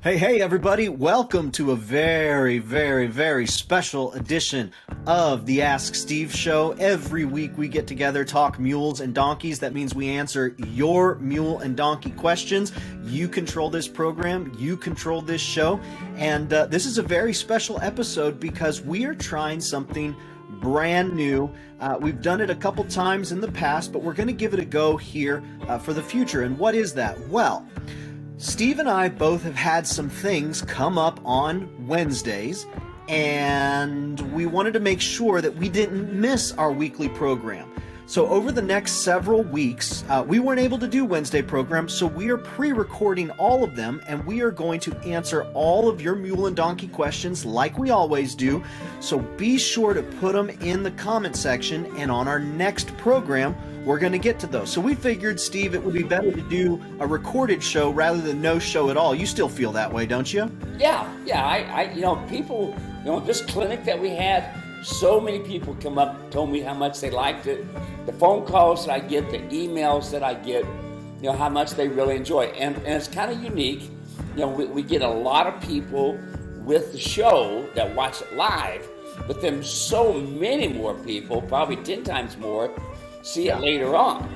Hey, everybody. Welcome to a very special edition of the Ask Steve Show. Every week we get together, talk mules and donkeys. That means we answer your mule and donkey questions. You control this program. You control this show. And this is a very special episode because we are trying something brand new. We've done it a couple times in the past, but we're going to give it a go here for the future. And what is that? Well, Steve and I both have had some things come up on Wednesdays, and we wanted to make sure that we didn't miss our weekly program. So over the next several weeks, we weren't able to do Wednesday programs, so we are pre-recording all of them, and we are going to answer all of your mule and donkey questions like we always do. So be sure to put them in the comment section, and on our next program, we're going to get to those. So we figured, Steve, it would be better to do a recorded show rather than no show at all. You still feel that way, don't you? Yeah. People, this clinic that we had, so many people come up, told me how much they liked it. The phone calls that I get, the emails that I get, how much they really enjoy it. And it's kind of unique. We get a lot of people with the show that watch it live, but then so many more people, probably 10 times more, see it later on.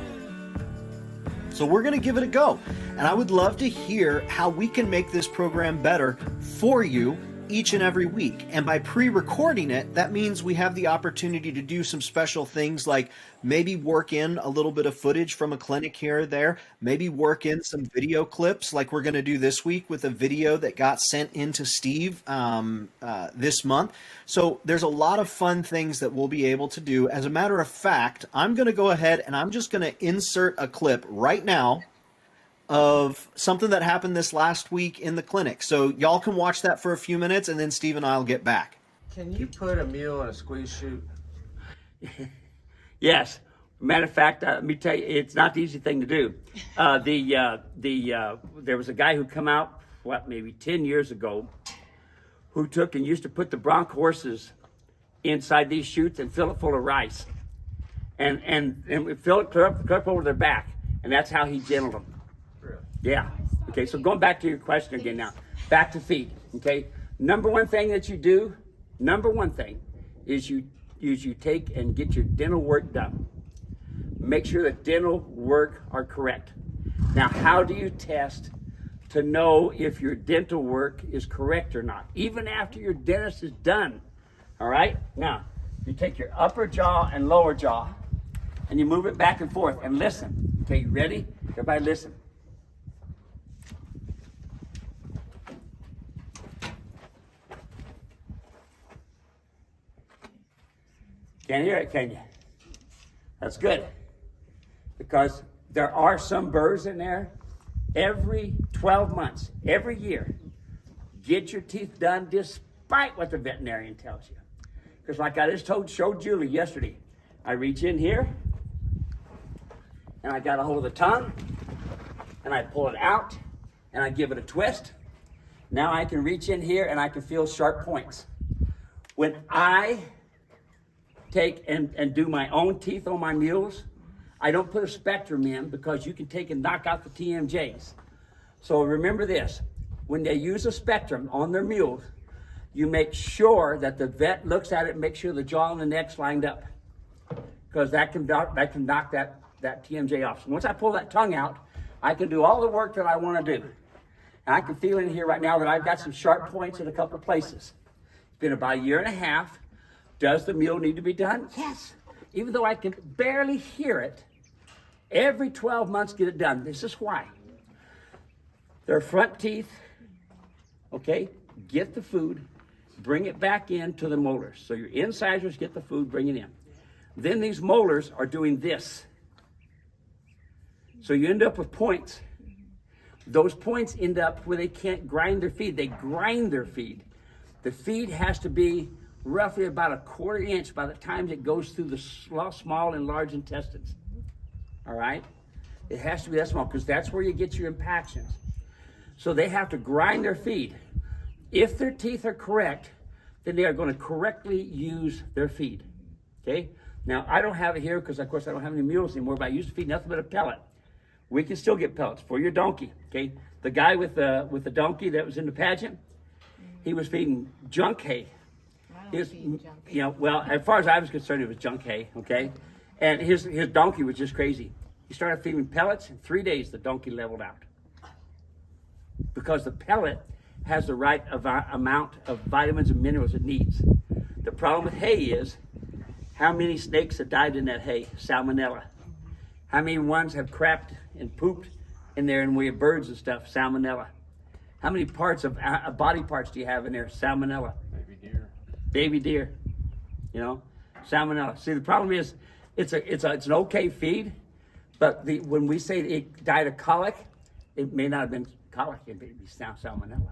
So we're going to give it a go. And I would love to hear how we can make this program better for you each and every week. And by pre-recording it, that means we have the opportunity to do some special things like maybe work in a little bit of footage from a clinic here or there, maybe work in some video clips like we're going to do this week with a video that got sent into Steve this month. So there's a lot of fun things that we'll be able to do. As a matter of fact, I'm going to go ahead and I'm just going to insert a clip right now of something that happened this last week in the clinic. So y'all can watch that for a few minutes, and then Steve and I will get back. Can you put a mule in a squeeze chute? Yes. Matter of fact, let me tell you, it's not the easy thing to do. There was a guy who come out, maybe 10 years ago, who took and used to put the bronc horses inside these chutes and fill it full of rice. And we fill it clear up over their back. And that's how he gentled them. Yeah. Okay, so going back to your question again now. Back to feed. Okay. Number one thing is you take and get your dental work done. Make sure the dental work are correct. Now, how do you test to know if your dental work is correct or not? Even after your dentist is done. All right? Now, you take your upper jaw and lower jaw and you move it back and forth and listen. Okay, you ready? Everybody listen. Can't hear it, can you? That's good. Because there are some burrs in there. Every 12 months, every year, get your teeth done despite what the veterinarian tells you. Because like I just showed Julie yesterday, I reach in here, and I got a hold of the tongue, and I pull it out, and I give it a twist. Now I can reach in here, and I can feel sharp points. When I take and do my own teeth on my mules, I don't put a spectrum in because you can take and knock out the TMJs. So remember this, when they use a spectrum on their mules, you make sure that the vet looks at it and makes sure the jaw and the neck's lined up, because that can knock that TMJ off. So once I pull that tongue out, I can do all the work that I want to do. And I can feel in here right now that I've got some sharp points in a couple of places. It's been about a year and a half. Does the mule need to be done? Yes. Even though I can barely hear it, every 12 months get it done. This is why. Their front teeth, okay, get the food, bring it back into the molars. So your incisors get the food, bring it in. Then these molars are doing this. So you end up with points. Those points end up where they can't grind their feed. They grind their feed. The feed has to be roughly about a 1/4 inch by the time it goes through the small and large intestines. All right? It has to be that small because that's where you get your impactions. So they have to grind their feed. If their teeth are correct, then they are going to correctly use their feed. Okay? Now, I don't have it here because, of course, I don't have any mules anymore, but I used to feed nothing but a pellet. We can still get pellets for your donkey. Okay? The guy with the donkey that was in the pageant, he was feeding junk hay. He was, well, as far as I was concerned, it was junk hay, okay? And his donkey was just crazy. He started feeding pellets. In 3 days, the donkey leveled out. Because the pellet has the right amount of vitamins and minerals it needs. The problem with hay is, how many snakes have died in that hay? Salmonella. How many ones have crapped and pooped in there and we have birds and stuff? Salmonella. How many parts of body parts do you have in there? Salmonella. Baby deer, salmonella. See, the problem is, it's an okay feed, but when we say it died of colic, it may not have been colic. It may be salmonella.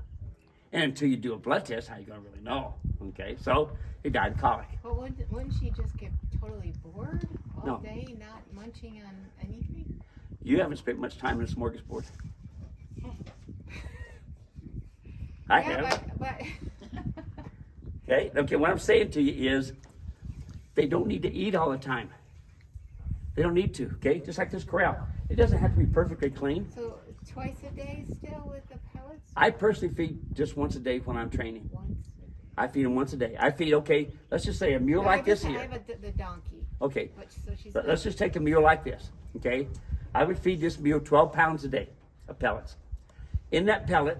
And until you do a blood test, how are you going to really know? Okay, so it died of colic. But wouldn't she just get totally bored all No. day, not munching on anything? You haven't spent much time in a smorgasbord. I have. But Okay, what I'm saying to you is, they don't need to eat all the time. They don't need to, okay? Just like this corral. It doesn't have to be perfectly clean. so twice a day still with the pellets? I personally feed just once a day when I'm training. Once. I feed them once a day. I feed, okay, let's just say a mule like this I here. have the donkey. Okay, So she's let's just take a mule like this, okay? I would feed this mule 12 pounds a day of pellets. In that pellet,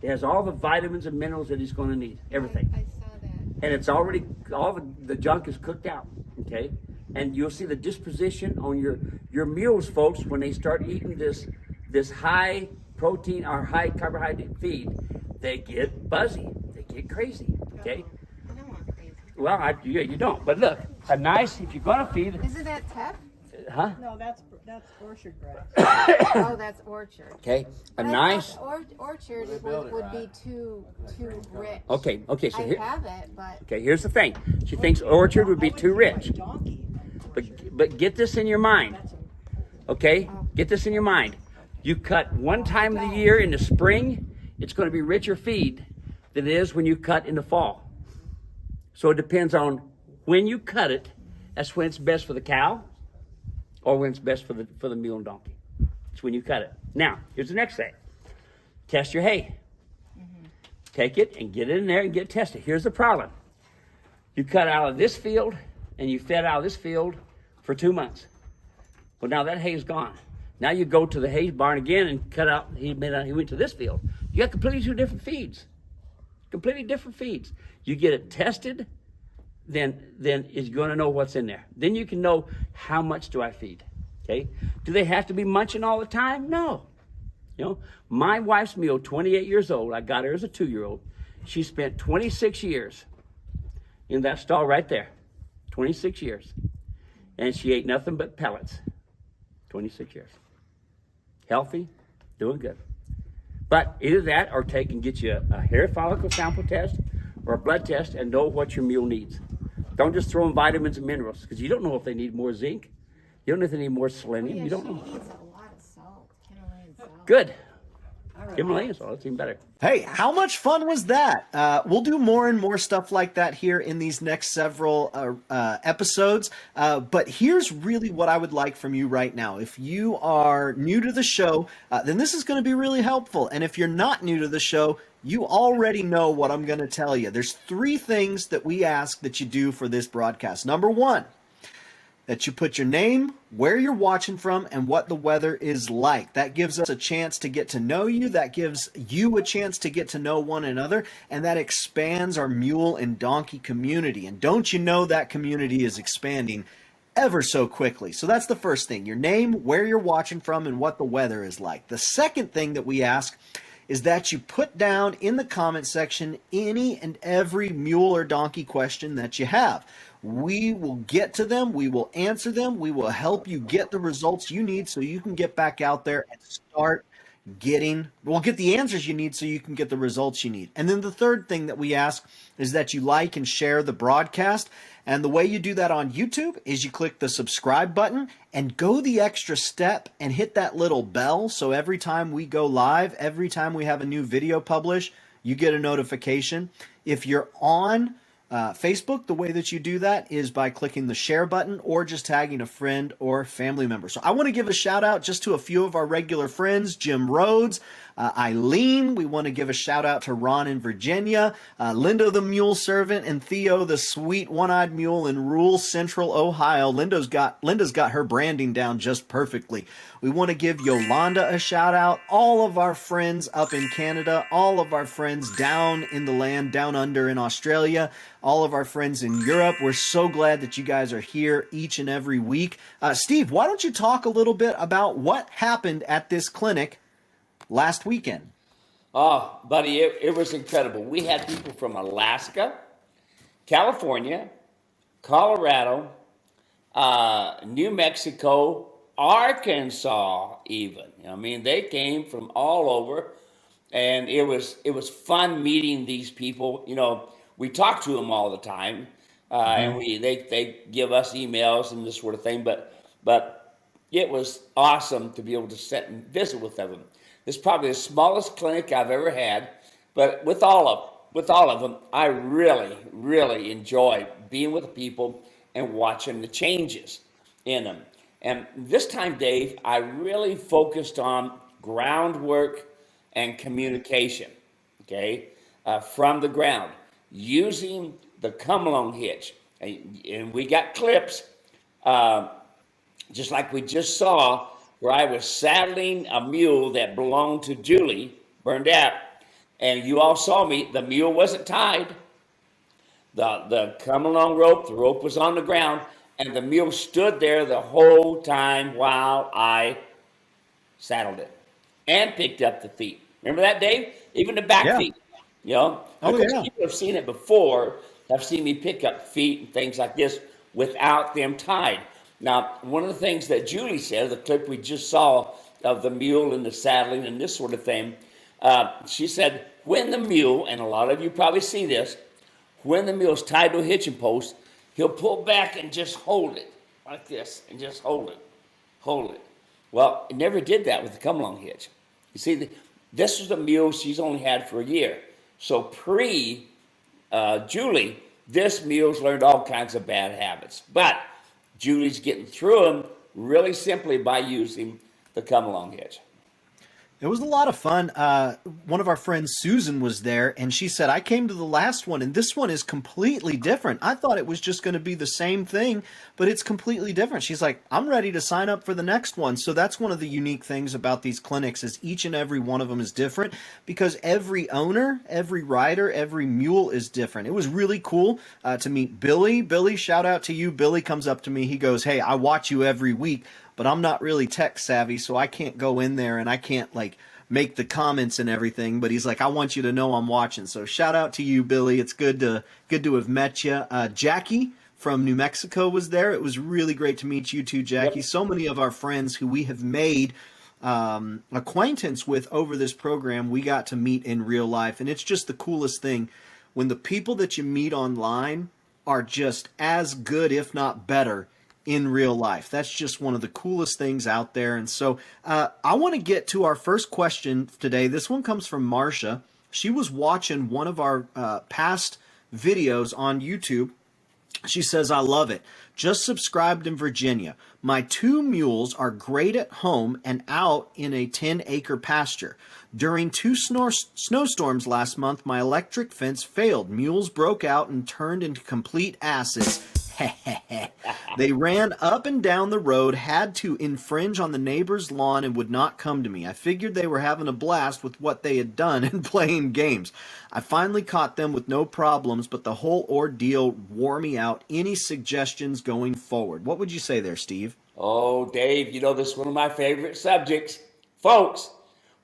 it has all the vitamins and minerals that he's going to need, everything. I saw that. And it's already, all the junk is cooked out, okay? And you'll see the disposition on your mules, folks, when they start eating this high protein or high carbohydrate feed. They get buzzy, they get crazy, okay? I don't want crazy. Well, you don't, but look, if you're gonna feed, Isn't that tough? huh? No, that's orchard grass. Oh, that's orchard. Okay, But I thought orchard would be too rich. Okay, so I here, have it, but okay, here's the thing. She thinks orchard would be too rich. Donkey. But get this in your mind, okay? Get this in your mind. You cut one time of the year in the spring, it's going to be richer feed than it is when you cut in the fall. So it depends on when you cut it. That's when it's best for the cow, or when it's best for the mule and donkey. It's when you cut it. Now, here's the next thing. Test your hay. Take it and get it in there and get it tested. Here's the problem. You cut out of this field and you fed out of this field for 2 months. Well, now that hay's gone. Now you go to the hay barn again and cut out, he went to this field. You got completely two different feeds. Completely different feeds. You get it tested, then is going to know what's in there. Then you can know, how much do I feed? Okay? Do they have to be munching all the time? No. My wife's mule, 28 years old, I got her as a 2-year-old. She spent 26 years in that stall right there. 26 years. And she ate nothing but pellets. 26 years. Healthy, doing good. But either that or take and get you a hair follicle sample test or a blood test and know what your mule needs. Don't just throw in vitamins and minerals, because you don't know if they need more zinc. You don't know if they need more selenium. You don't know. She eats a lot of salt, Himalayan salt. Good. Himalayan salt, that's even better. Hey, how much fun was that? We'll do more and more stuff like that here in these next several episodes. But here's really what I would like from you right now. If you are new to the show, then this is going to be really helpful. And if you're not new to the show, you already know what I'm going to tell you. There's 3 things that we ask that you do for this broadcast. Number 1, that you put your name, where you're watching from, and what the weather is like. That gives us a chance to get to know you. That gives you a chance to get to know one another. And that expands our mule and donkey community. And don't you know that community is expanding ever so quickly? So that's the first thing. Your name, where you're watching from, and what the weather is like. The second thing that we ask is that you put down in the comment section any and every mule or donkey question that you have. We will get to them. We will answer them. We will help you get the results you need so you can get back out there and start get the answers you need so you can get the results you need. And then the third thing that we ask is that you like and share the broadcast. And the way you do that on YouTube is you click the subscribe button and go the extra step and hit that little bell. So every time we go live, every time we have a new video published, you get a notification. If you're on Facebook, the way that you do that is by clicking the share button or just tagging a friend or family member. So I want to give a shout out just to a few of our regular friends: Jim Rhodes, Eileen. We want to give a shout out to Ron in Virginia, Linda the Mule Servant, and Theo the Sweet One-Eyed Mule in rural central Ohio. Linda's got her branding down just perfectly. We want to give Yolanda a shout out, all of our friends up in Canada, all of our friends down in the land, down under in Australia, all of our friends in Europe. We're so glad that you guys are here each and every week. Steve, why don't you talk a little bit about what happened at this clinic last weekend? Oh, buddy, it was incredible. We had people from Alaska, California, Colorado, New Mexico, Arkansas even. I mean, they came from all over, and it was fun meeting these people. We talk to them all the time, and they give us emails and this sort of thing, but it was awesome to be able to sit and visit with them. This is probably the smallest clinic I've ever had, but with all of them, I really, really enjoy being with the people and watching the changes in them. And this time, Dave, I really focused on groundwork and communication, okay, from the ground, using the come-along hitch. And we got clips, just like we just saw, where I was saddling a mule that belonged to Julie, burned out. And you all saw me, the mule wasn't tied. The come-along rope, the rope was on the ground, and the mule stood there the whole time while I saddled it and picked up the feet. Remember that, Dave? Even the back feet, People have seen it before, have seen me pick up feet and things like this without them tied. Now, one of the things that Julie said, the clip we just saw of the mule and the saddling and this sort of thing, she said, when the mule, and a lot of you probably see this, when the mule's tied to a hitching post, he'll pull back and just hold it like this and just hold it. Well, it never did that with the come-along hitch. You see, this was a mule she's only had for a year. So pre-Julie, this mule's learned all kinds of bad habits. But Julie's getting through them really simply by using the come-along hitch. It was a lot of fun. One of our friends, Susan, was there, and she said, I came to the last one, and this one is completely different. I thought it was just going to be the same thing, but it's completely different. She's like, I'm ready to sign up for the next one. So that's one of the unique things about these clinics is each and every one of them is different because every owner, every rider, every mule is different. It was really cool to meet Billy. Billy, shout out to you. Billy comes up to me. He goes, hey, I watch you every week, but I'm not really tech savvy, so I can't go in there and I can't make the comments and everything. But he's like, I want you to know I'm watching. So shout out to you, Billy. It's good to have met you. Jackie from New Mexico was there. It was really great to meet you too, Jackie. Yep. So many of our friends who we have made acquaintance with over this program, we got to meet in real life. And it's just the coolest thing when the people that you meet online are just as good, if not better, in real life. That's just one of the coolest things out there. And so I want to get to our first question today. This one comes from Marcia. She was watching one of our past videos on YouTube. She says, I love it. Just subscribed in Virginia. My 2 mules are great at home and out in a 10-acre pasture. During 2 snowstorms last month, my electric fence failed. Mules broke out and turned into complete asses. They ran up and down the road, had to infringe on the neighbor's lawn, and would not come to me. I figured they were having a blast with what they had done and playing games. I finally caught them with no problems, but the whole ordeal wore me out. Any suggestions going forward? What would you say there, Steve? Oh, Dave, this is one of my favorite subjects. Folks,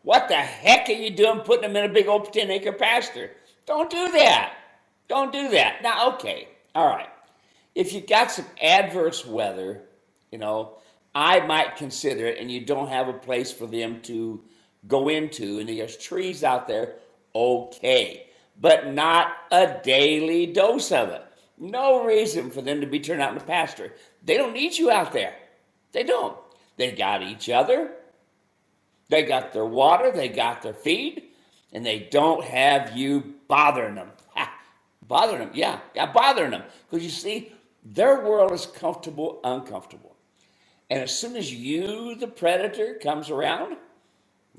what the heck are you doing putting them in a big old 10-acre pasture? Don't do that. Don't do that. Now, okay, all right. If you got some adverse weather, I might consider it, and you don't have a place for them to go into, and there's trees out there, okay, but not a daily dose of it. No reason for them to be turned out in the pasture. They don't need you out there. They don't. They got each other. They got their water. They got their feed, and they don't have you bothering them. Bothering them, yeah, bothering them. Because you see, their world is comfortable, uncomfortable. And as soon as you, the predator, comes around,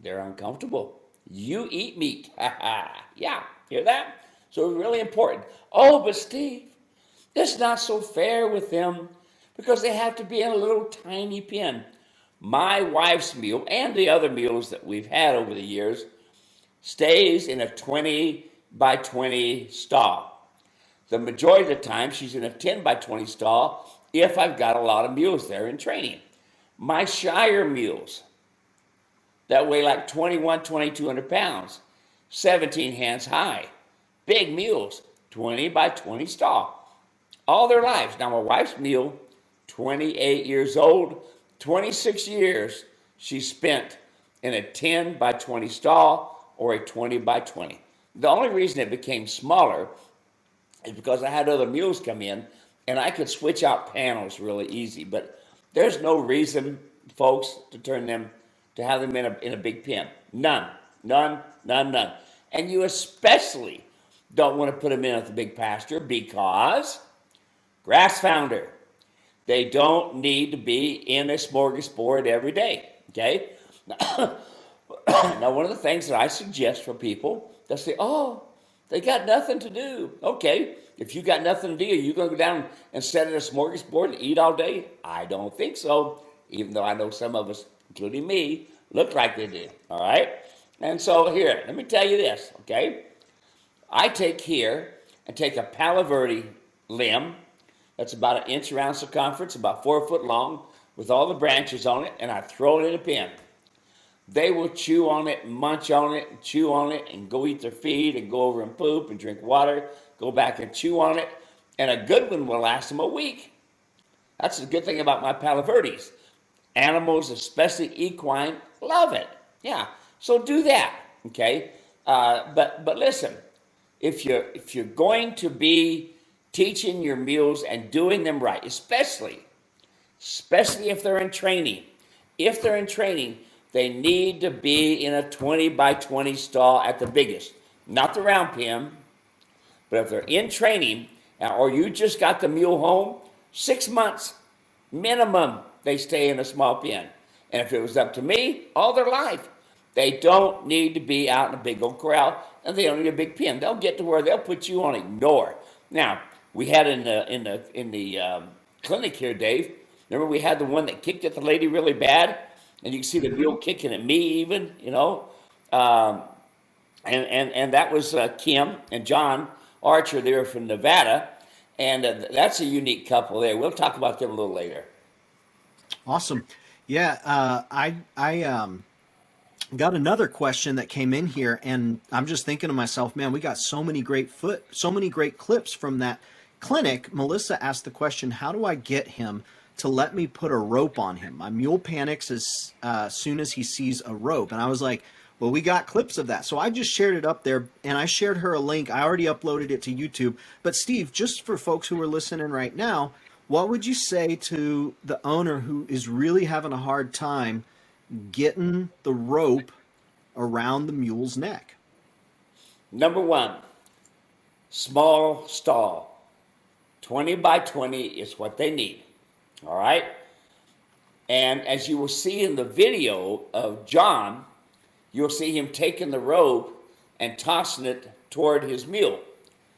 they're uncomfortable. You eat meat. Yeah, hear that? So it's really important. Oh, but Steve, it's not so fair with them because they have to be in a little tiny pen. My wife's mule and the other mules that we've had over the years stays in a 20 by 20 stall. The majority of the time, she's in a 10 by 20 stall if I've got a lot of mules there in training. My Shire mules that weigh like 2,200 pounds, 17 hands high, big mules, 20 by 20 stall, all their lives. Now, my wife's mule, 28 years old, 26 years she spent in a 10 by 20 stall or a 20 by 20. The only reason it became smaller is because I had other mules come in and I could switch out panels really easy. But there's no reason, folks, to have them in a big pen. None. And you especially don't want to put them in at the big pasture because grass founder. They don't need to be in a smorgasbord every day, okay? Now, one of the things that I suggest for people, they'll say, oh, they got nothing to do. Okay, if you got nothing to do, are you going to go down and sit at a smorgasbord and eat all day? I don't think so, even though I know some of us, including me, look like they do, all right? And so here, let me tell you this, okay? I take a Palo Verde limb that's about 1 inch around circumference, about 4 foot long, with all the branches on it, and I throw it in a pen. They will chew on it, munch on it, and chew on it, and go eat their feed, and go over and poop, and drink water, go back and chew on it, and a good one will last them a week. That's the good thing about my Palo Verdes. Animals, especially equine, love it. Yeah, so do that, okay? But listen, if you're going to be teaching your mules and doing them right, especially if they're in training. If they're in training, they need to be in a 20 by 20 stall at the biggest, not the round pen. But if they're in training, or you just got the mule home, 6 months minimum, they stay in a small pen. And if it was up to me, all their life, they don't need to be out in a big old corral, and they don't need a big pen. They'll get to where they'll put you on ignore. Now, we had in the clinic here, Dave. Remember, we had the one that kicked at the lady really bad, and you can see the mule kicking at me, even, you know. And that was Kim and John Archer. They were from Nevada, and that's a unique couple there. We'll talk about them a little later. Awesome. Yeah, I got another question that came in here, and I'm just thinking to myself, man, we got so many great clips from that clinic. Melissa asked the question, how do I get him to let me put a rope on him? My mule panics as soon as he sees a rope. And I was like, well, we got clips of that. So I just shared it up there, and I shared her a link. I already uploaded it to YouTube. But Steve, just for folks who are listening right now, what would you say to the owner who is really having a hard time getting the rope around the mule's neck? Number one, small stall. 20 by 20 is what they need. All right? And as you will see in the video of John, you'll see him taking the rope and tossing it toward his mule.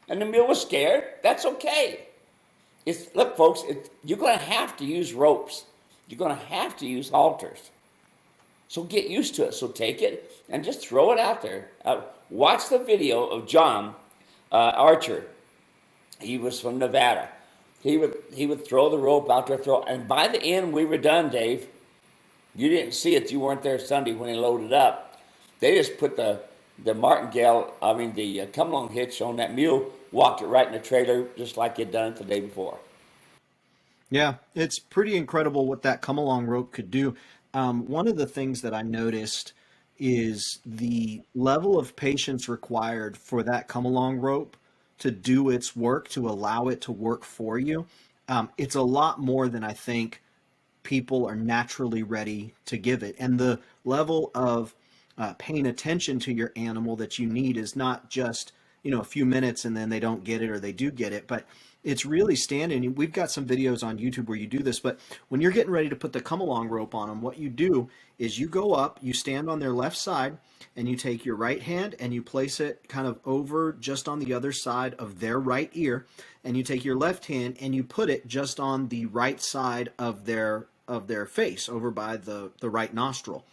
And the mule was scared. That's okay. Look, folks, you're going to have to use ropes. You're going to have to use halters. So get used to it. So take it and just throw it out there. Watch the video of John Archer. He was from Nevada. He would throw the rope out there, and by the end we were done, Dave. You didn't see it. You weren't there Sunday when he loaded up. They just put the come along hitch on that mule, walked it right in the trailer just like you'd done it the day before. Yeah, it's pretty incredible what that come along rope could do. One of the things that I noticed is the level of patience required for that come along rope to do its work, to allow it to work for you. It's a lot more than I think people are naturally ready to give it. And the level of paying attention to your animal that you need is not just a few minutes and then they don't get it or they do get it. But it's really standing. We've got some videos on YouTube where you do this, but when you're getting ready to put the come along rope on them, what you do is you go up, you stand on their left side, and you take your right hand and you place it kind of over just on the other side of their right ear, and you take your left hand and you put it just on the right side of their face, over by the right nostril.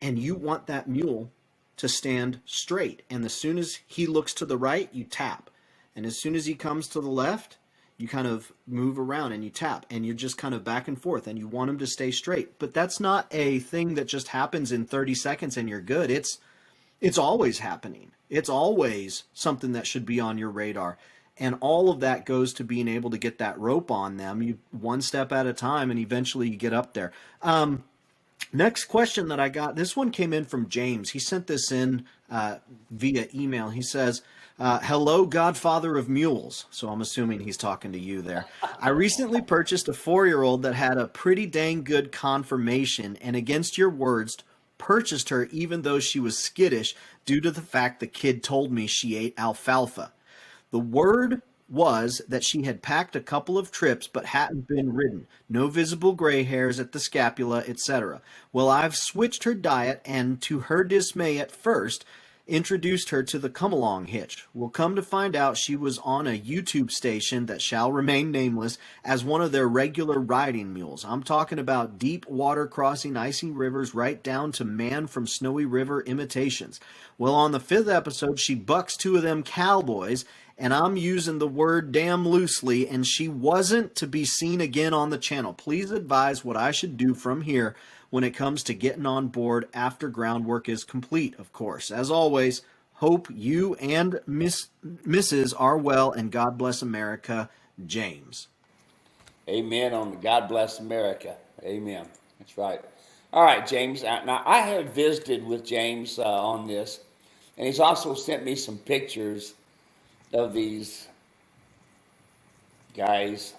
And you want that mule to stand straight. And as soon as he looks to the right, you tap. And as soon as he comes to the left, you kind of move around and you tap, and you're just kind of back and forth, and you want him to stay straight. But that's not a thing that just happens in 30 seconds and you're good. It's always happening. It's always something that should be on your radar. And all of that goes to being able to get that rope on them, you one step at a time, and eventually you get up there. Next question that I got, this one came in from James. He sent this in via email. He says, hello, Godfather of Mules. So I'm assuming he's talking to you there. I recently purchased a 4-year-old that had a pretty dang good conformation, and against your words, purchased her even though she was skittish due to the fact the kid told me she ate alfalfa. The word was that she had packed a couple of trips but hadn't been ridden. No visible gray hairs at the scapula, etc. Well, I've switched her diet and, to her dismay at first, introduced her to the come-along hitch. We'll come to find out she was on a YouTube station that shall remain nameless as one of their regular riding mules. I'm talking about deep water crossing icy rivers right down to man from Snowy River imitations. Well, on the 5th episode, she bucks 2 of them cowboys, and I'm using the word damn loosely, and she wasn't to be seen again on the channel. Please advise what I should do from here when it comes to getting on board after groundwork is complete, of course. As always, hope you and Mrs. are well, and God bless America, James. Amen on the God bless America. Amen. That's right. All right, James. Now, I have visited with James on this, and he's also sent me some pictures of these guys.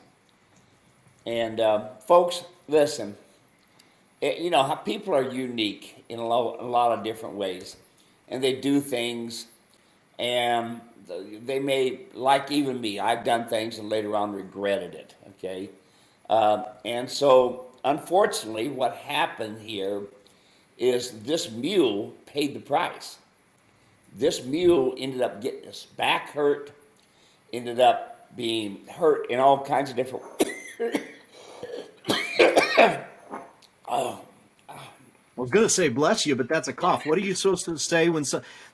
And folks, listen, how people are unique in a lot of different ways, and they do things, and they may, like even me, I've done things and later on regretted it, okay? And so, unfortunately, what happened here is this mule paid the price. This mule ended up getting his back hurt, ended up being hurt in all kinds of different I was going to say bless you, but that's a cough. What are you supposed to say when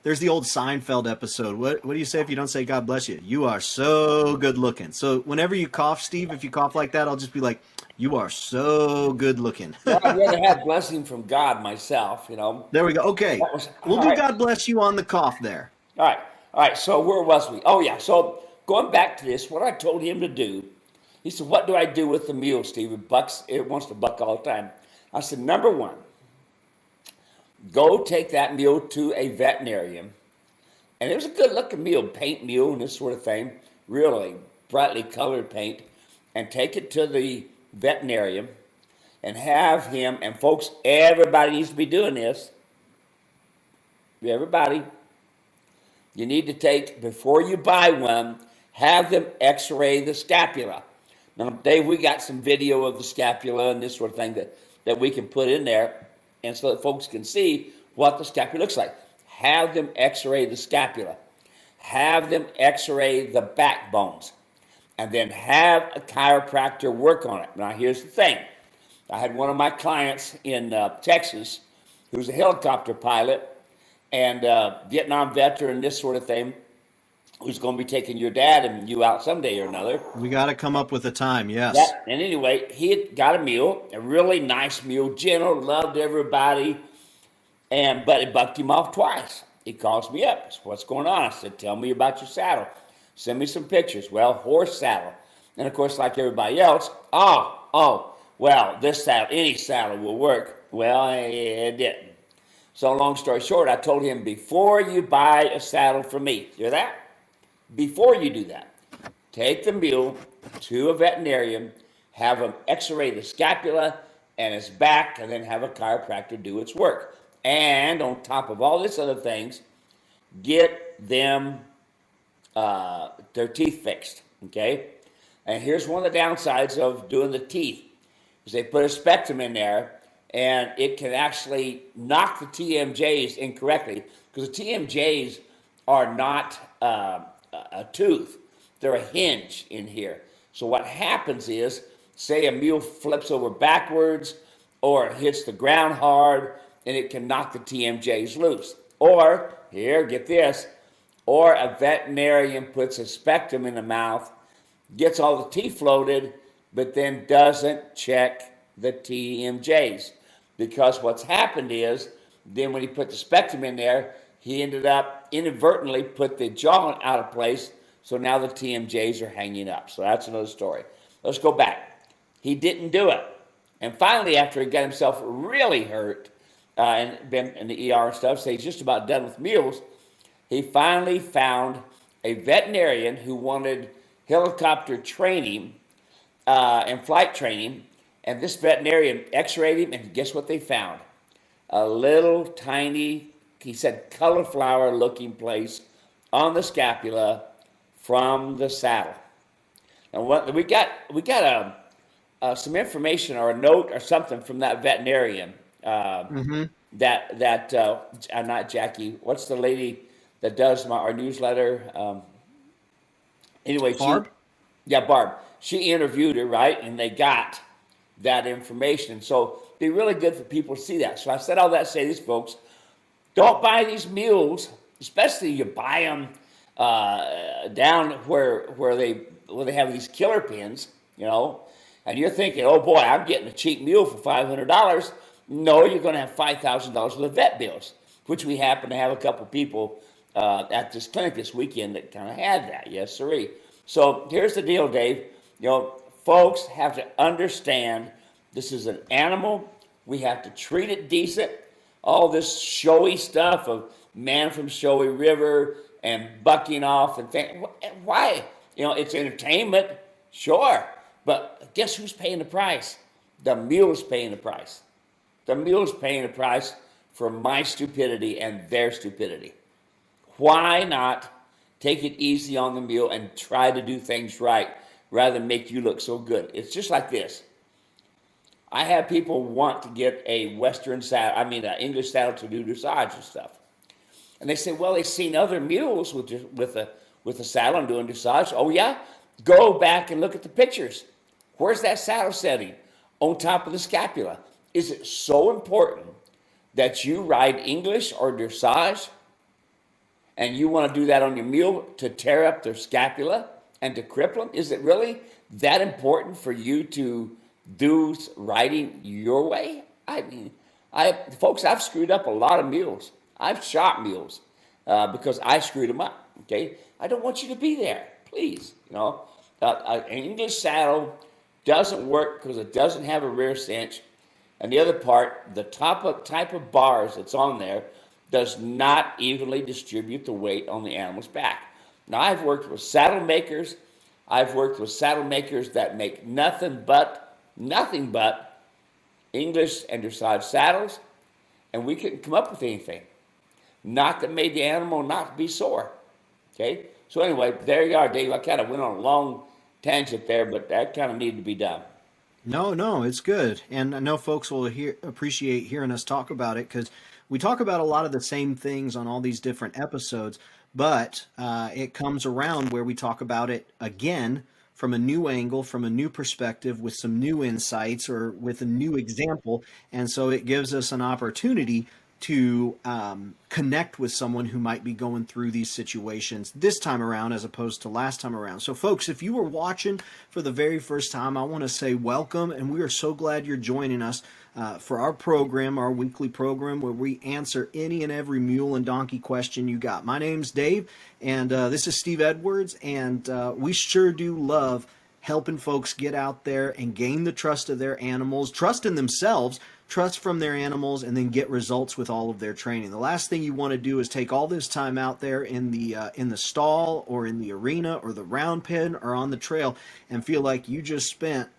there's the old Seinfeld episode? What do you say if you don't say God bless you? You are so good looking. So whenever you cough, Steve, if you cough like that, I'll just be like, you are so good looking. Well, I'd rather have blessing from God myself, There we go. Okay. We'll do God bless you on the cough there. All right. So where was we? Oh, yeah. So going back to this, what I told him to do, he said, what do I do with the mule, Steve? It wants to buck all the time. I said, number one, go take that mule to a veterinarian. And it was a good-looking mule, paint mule and this sort of thing, really brightly colored paint, and take it to the veterinarian and have him, and folks, everybody needs to be doing this. Everybody, you need to take, before you buy one, have them x-ray the scapula. Now, Dave, we got some video of the scapula and this sort of thing that we can put in there, and so that folks can see what the scapula looks like. Have them x-ray the scapula. Have them x-ray the backbones. And then have a chiropractor work on it. Now, here's the thing. I had one of my clients in Texas who's a helicopter pilot and Vietnam veteran, this sort of thing, who's going to be taking your dad and you out someday or another. We got to come up with a time, yes. And anyway, he had got a mule, a really nice mule, gentle, loved everybody, but it bucked him off twice. He calls me up. Said, what's going on? I said, tell me about your saddle. Send me some pictures. Well, horse saddle. And of course, like everybody else, well, this saddle, any saddle will work. Well, it didn't. So long story short, I told him, before you buy a saddle from me, hear that? Before you do that, take the mule to a veterinarian, have him x-ray the scapula and his back, and then have a chiropractor do its work. And on top of all this other things, get them their teeth fixed, okay? And here's one of the downsides of doing the teeth, is they put a spectrum in there, and it can actually knock the TMJs incorrectly, because the TMJs are not a tooth. They're a hinge in here. So what happens is, say a mule flips over backwards, or it hits the ground hard, and it can knock the TMJs loose. Or, here, get this, or a veterinarian puts a spectrum in the mouth, gets all the teeth floated, but then doesn't check the TMJs. Because what's happened is, then when he put the spectrum in there, he ended up inadvertently put the jaw out of place, so now the TMJs are hanging up. So that's another story. Let's go back. He didn't do it. And finally, after he got himself really hurt and been in the ER and stuff, so he's just about done with mules, he finally found a veterinarian who wanted helicopter training and flight training. And this veterinarian x-rayed him, and guess what they found? A little tiny, he said, cauliflower looking place on the scapula from the saddle. And what we got some information or a note or something from that veterinarian. That not Jackie. What's the lady that does our newsletter? Anyway, Barb? Barb. She interviewed her, right? And they got that information. So it'd be really good for people to see that. So I said all that to say this, folks. Don't buy these mules, especially you buy them down where they have these killer pins, you know, and you're thinking, oh boy, I'm getting a cheap mule for $500. No, you're going to have $5,000 worth of vet bills, which we happen to have a couple people at this clinic this weekend that kind of had that. Yes, sirree. So here's the deal, Dave. You know, folks have to understand this is an animal. We have to treat it decent. All this showy stuff of man from Showy River and bucking off and things. Why? You know, it's entertainment, sure. But guess who's paying the price? The mule's paying the price. The mule's paying the price for my stupidity and their stupidity. Why not take it easy on the mule and try to do things right rather than make you look so good? It's just like this. I have people want to get a Western saddle, an English saddle to do dressage and stuff. And they say, well, they've seen other mules with a saddle and doing dressage. Oh, yeah? Go back and look at the pictures. Where's that saddle setting? On top of the scapula. Is it so important that you ride English or dressage and you want to do that on your mule to tear up their scapula and to cripple them? Is it really that important for you to do riding your way? Folks, I've screwed up a lot of mules. I've shot mules because I screwed them up. Okay, I don't want you to be there, please. You know, an English saddle doesn't work because it doesn't have a rear cinch, and the other part, the type of bars that's on there does not evenly distribute the weight on the animal's back. Now, I've worked with saddle makers. I've worked with saddle makers that make nothing but English and dressage saddles, and we couldn't come up with anything. Not that made the animal not be sore. Okay? So anyway, there you are, Dave. I kind of went on a long tangent there, but that kind of needed to be done. No, it's good. And I know folks will appreciate hearing us talk about it because we talk about a lot of the same things on all these different episodes, but it comes around where we talk about it again from a new angle, from a new perspective, with some new insights or with a new example. And so it gives us an opportunity to connect with someone who might be going through these situations this time around as opposed to last time around. So folks, if you were watching for the very first time, I want to say welcome, and we are so glad you're joining us for our program, our weekly program, where we answer any and every mule and donkey question you got. My name's Dave, and this is Steve Edwards, and we sure do love helping folks get out there and gain the trust of their animals, trust in themselves, trust from their animals, and then get results with all of their training. The last thing you want to do is take all this time out there in the stall or in the arena or the round pen or on the trail and feel like you just spent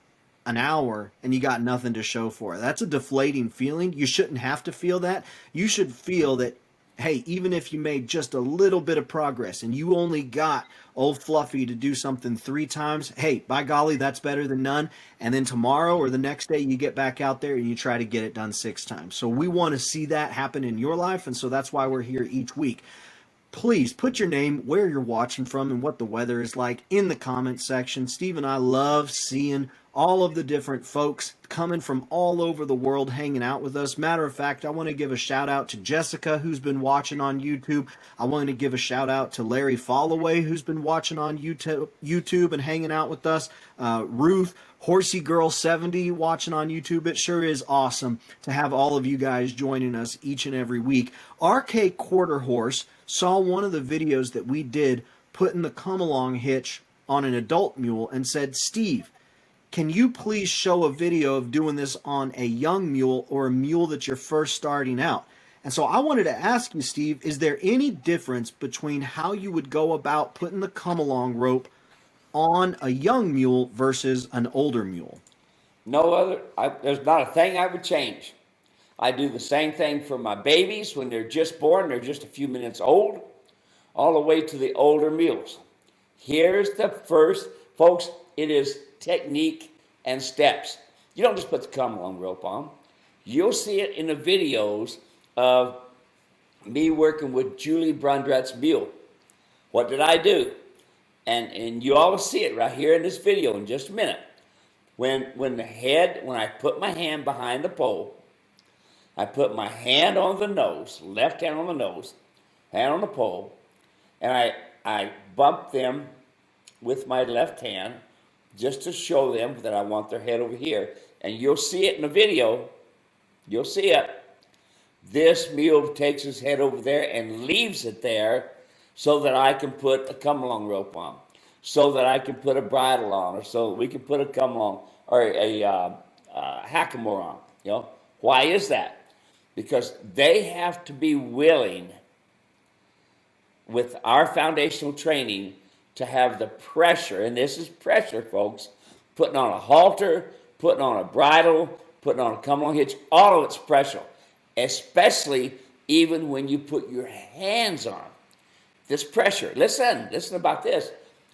an hour and you got nothing to show for it. That's a deflating feeling. You shouldn't have to feel that. You should feel that, hey, even if you made just a little bit of progress and you only got old Fluffy to do something 3 times, hey, by golly, that's better than none. And then tomorrow or the next day, you get back out there and you try to get it done 6 times. So we want to see that happen in your life, and so that's why we're here each week. Please put your name, where you're watching from, and what the weather is like in the comment section. Steve and I love seeing all of the different folks coming from all over the world hanging out with us. Matter of fact, I want to give a shout out to Jessica, who's been watching on YouTube. I want to give a shout out to Larry Followay, who's been watching on YouTube and hanging out with us. Ruth, Horsey Girl 70 watching on YouTube. It sure is awesome to have all of you guys joining us each and every week. RK Quarter Horse saw one of the videos that we did putting the come-along hitch on an adult mule and said, Steve, can you please show a video of doing this on a young mule or a mule that you're first starting out? And so I wanted to ask you, Steve, is there any difference between how you would go about putting the come-along rope on a young mule versus an older mule? No other, there's not a thing I would change. I do the same thing for my babies when they're just born, they're just a few minutes old, all the way to the older mules. Here's the first, folks, it is technique and steps. You don't just put the come-along rope on. You'll see it in the videos of me working with Julie Brundrett's mule. What did I do? And you all will see it right here in this video in just a minute. When I put my hand behind the pole, I put my hand on the nose, left hand on the nose, hand on the pole, and I bump them with my left hand just to show them that I want their head over here. And you'll see it in the video. You'll see it. This mule takes his head over there and leaves it there so that I can put a come-along rope on, so that I can put a bridle on, or so we can put a come-along or a hackamore on. You know, why is that? Because they have to be willing, with our foundational training, to have the pressure, and this is pressure, folks, putting on a halter, putting on a bridle, putting on a come-along hitch, all of it's pressure, especially even when you put your hands on this pressure. Listen about this.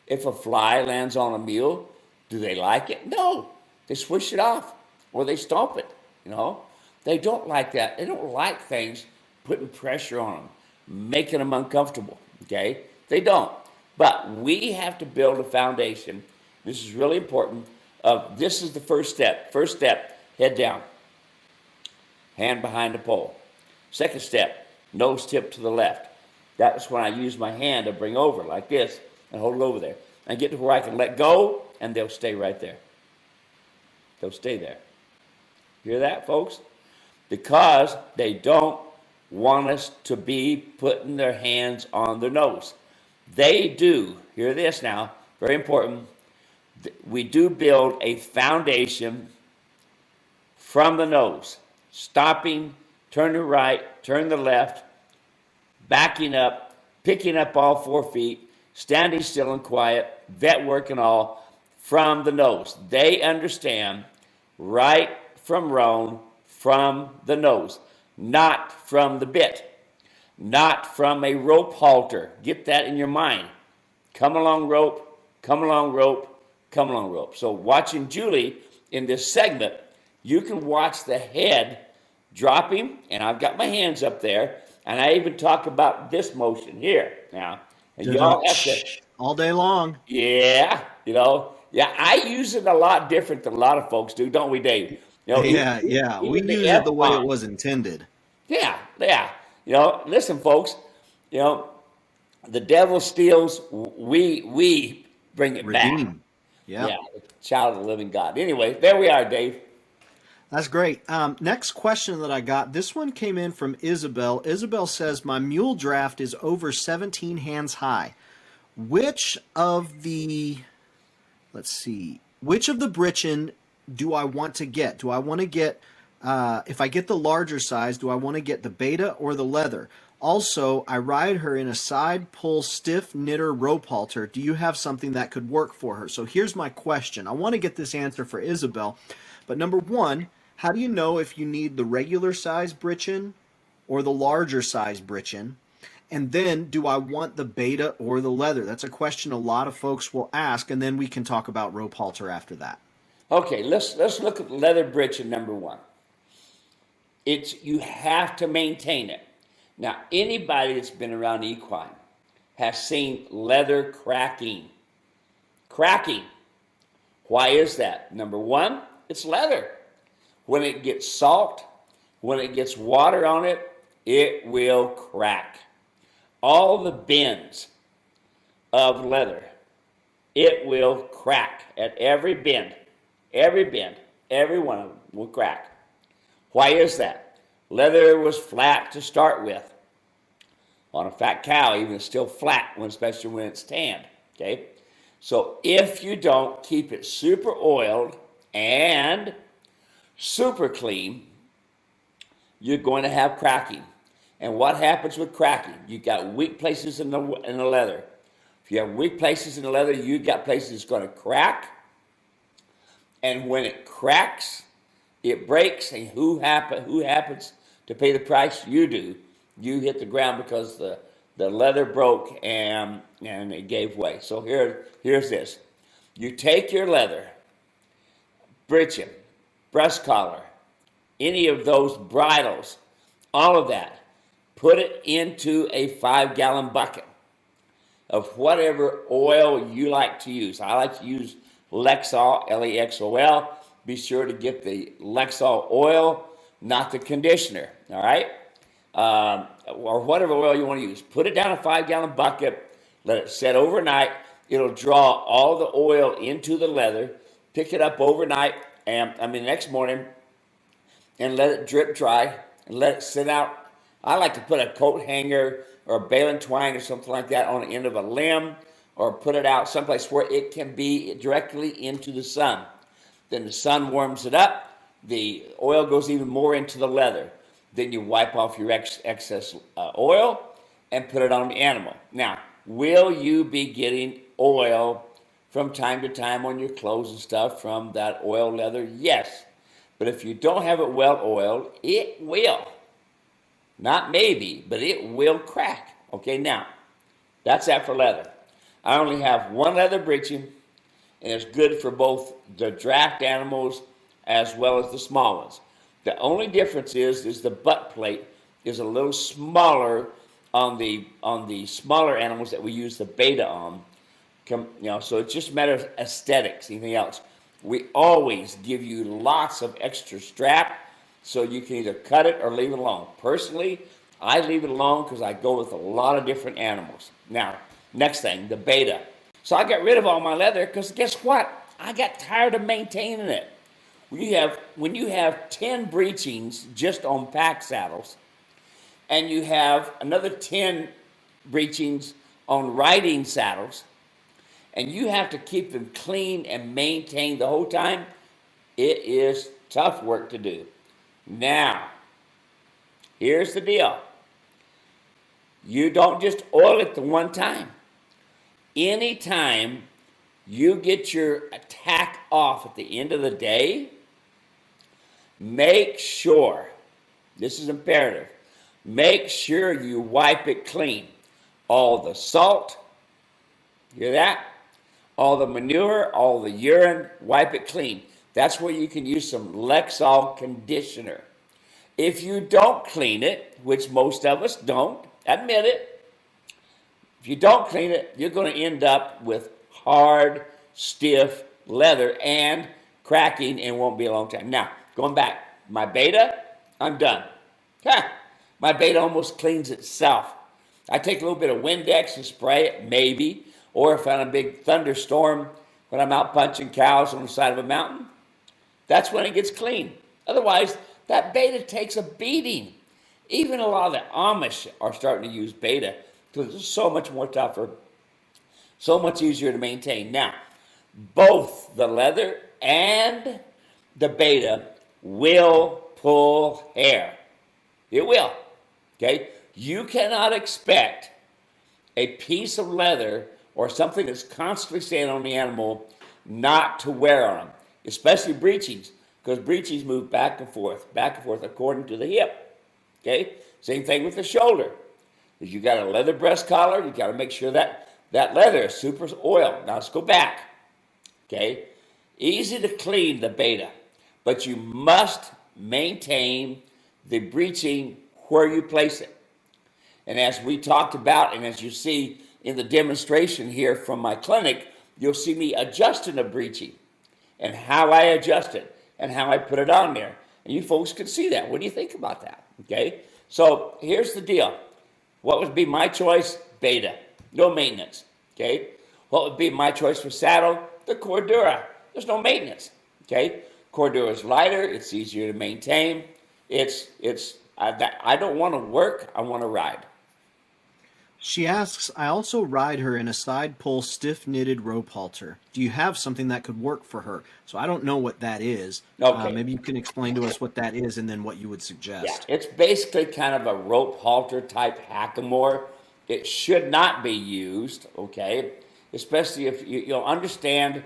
If a fly lands on a mule, do they like it? No. They swish it off or they stomp it, you know. They don't like that. They don't like things putting pressure on them, making them uncomfortable, okay? They don't. But we have to build a foundation. This is really important. This is the first step. First step, head down, hand behind the pole. Second step, nose tip to the left. That's when I use my hand to bring over like this and hold it over there. And get to where I can let go, and they'll stay right there. They'll stay there. Hear that, folks? Because they don't want us to be putting their hands on their nose. They do. Hear this now, very important. We do build a foundation from the nose. Stopping, turn to right, turn to left, backing up, picking up all 4 feet, standing still and quiet, vet work and all, from the nose. They understand right from wrong from the nose, not from the bit, not from a rope halter. Get that in your mind. Come along rope, come along rope, come along rope. So watching Julie in this segment, you can watch the head dropping, and I've got my hands up there, and I even talk about this motion here now. And you all have to, all day long. yeah, you know, yeah, I use it a lot different than a lot of folks do, don't we, Dave? You know, Yeah, even we the use it the way it F-bomb. was intended. Yeah. You know, listen, folks, you know, the devil steals, we bring it back. Redeem. Yeah. Yeah, the child of the living God. Anyway, there we are, Dave. That's great. Next question that I got, this one came in from Isabel. Isabel says, my mule draft is over 17 hands high. Which of the Britchen do I want to get? Do I want to get, if I get the larger size, do I want to get the beta or the leather? Also, I ride her in a side pull stiff knitter rope halter. Do you have something that could work for her? So here's my question. I want to get this answer for Isabel. But number one, how do you know if you need the regular size Britchen or the larger size Britchen? And then, do I want the beta or the leather? That's a question a lot of folks will ask, and then we can talk about rope halter after that. Okay, let's look at leather Britchen number one. You have to maintain it. Now, anybody that's been around equine has seen leather cracking. Cracking. Why is that? Number one, it's leather. When it gets salt, when it gets water on it, it will crack. All the bends of leather, it will crack at every bend, every one of them will crack. Why is that? Leather was flat to start with. On a fat cow, even it's still flat, especially when it's tanned, okay? So if you don't keep it super oiled and super clean, you're going to have cracking. And what happens with cracking? You got weak places in the leather. If you have weak places in the leather, you got places that's going to crack. And when it cracks, it breaks. And who happens to pay the price? You do. You hit the ground because the leather broke and it gave way. So here's this. You take your leather, Britchen, breast collar, any of those bridles, all of that, put it into a 5-gallon bucket of whatever oil you like to use. I like to use Lexol, Lexol. Be sure to get the Lexol oil, not the conditioner, all right? Or whatever oil you want to use. Put it down a 5-gallon bucket, let it set overnight. It'll draw all the oil into the leather. Pick it up overnight, the next morning, and let it drip dry and let it sit out. I like to put a coat hanger or a baling twine or something like that on the end of a limb, or put it out someplace where it can be directly into the sun. Then the sun warms it up, the oil goes even more into the leather. Then you wipe off your excess oil and put it on the animal. Now, will you be getting oil from time to time on your clothes and stuff from that oil leather? Yes. But if you don't have it well oiled, it will. Not maybe, but it will crack. Okay, now, that's that for leather. I only have one leather Britchen, and it's good for both the draft animals as well as the small ones. The only difference is the butt plate is a little smaller on the smaller animals that we use the beta on. So it's just a matter of aesthetics, anything else. We always give you lots of extra strap, so you can either cut it or leave it alone. Personally, I leave it alone because I go with a lot of different animals. Now, next thing, the beta. So I got rid of all my leather because guess what? I got tired of maintaining it. When you have 10 breechings just on pack saddles, and you have another 10 breechings on riding saddles, and you have to keep them clean and maintained the whole time, it is tough work to do. Now, here's the deal. You don't just oil it the one time. Anytime you get your attack off at the end of the day, make sure, this is imperative, make sure you wipe it clean. All the salt, hear that? All the manure, all the urine, wipe it clean. That's where you can use some Lexol conditioner. If you don't clean it, which most of us don't, admit it, if you don't clean it, you're going to end up with hard, stiff leather and cracking, and won't be a long time. Now, going back, my beta, I'm done. My beta almost cleans itself. I take a little bit of Windex and spray it, maybe, or if I'm in a big thunderstorm when I'm out punching cows on the side of a mountain, that's when it gets clean. Otherwise, that beta takes a beating. Even a lot of the Amish are starting to use beta because it's so much more tougher, so much easier to maintain. Now, both the leather and the beta will pull hair. It will, okay? You cannot expect a piece of leather or something that's constantly staying on the animal not to wear on them, especially breechings, because breechings move back and forth according to the hip, okay? Same thing with the shoulder. If you got a leather breast collar, you got to make sure that that leather is super oiled. Now let's go back. Okay, easy to clean the beta, but you must maintain the breeching where you place it. And as we talked about, and as you see in the demonstration here from my clinic, you'll see me adjusting the breeching and how I adjust it and how I put it on there. And you folks can see that. What do you think about that? Okay, so here's the deal. What would be my choice? Beta, no maintenance. Okay, what would be my choice for saddle? The Cordura. There's no maintenance. Okay, Cordura is lighter. It's easier to maintain. I don't want to work. I want to ride. She asks, I also ride her in a side pull stiff knitted rope halter. Do you have something that could work for her? So I don't know what that is. Okay. Maybe you can explain to us what that is and then what you would suggest. Yeah, it's basically kind of a rope halter type hackamore. It should not be used, okay? Especially if you'll understand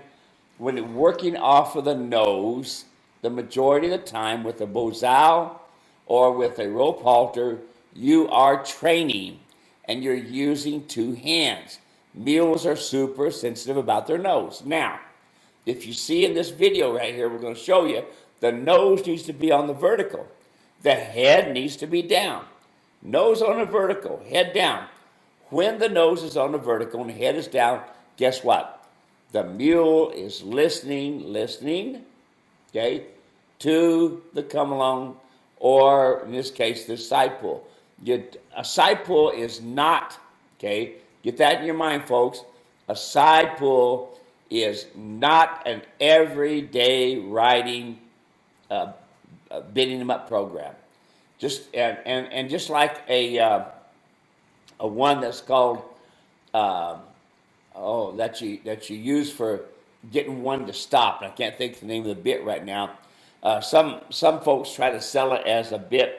when you're working off of the nose, the majority of the time with a bozal or with a rope halter, you are training and you're using two hands. Mules are super sensitive about their nose. Now, if you see in this video right here, we're going to show you, the nose needs to be on the vertical. The head needs to be down. Nose on the vertical, head down. When the nose is on the vertical and the head is down, guess what? The mule is listening, okay, to the come along, or in this case, the side pull. A side pull is not, okay, get that in your mind, folks. A side pull is not an everyday riding, bidding them up program. Just and just like a one that's called that you use for getting one to stop. And I can't think of the name of the bit right now. Some folks try to sell it as a bit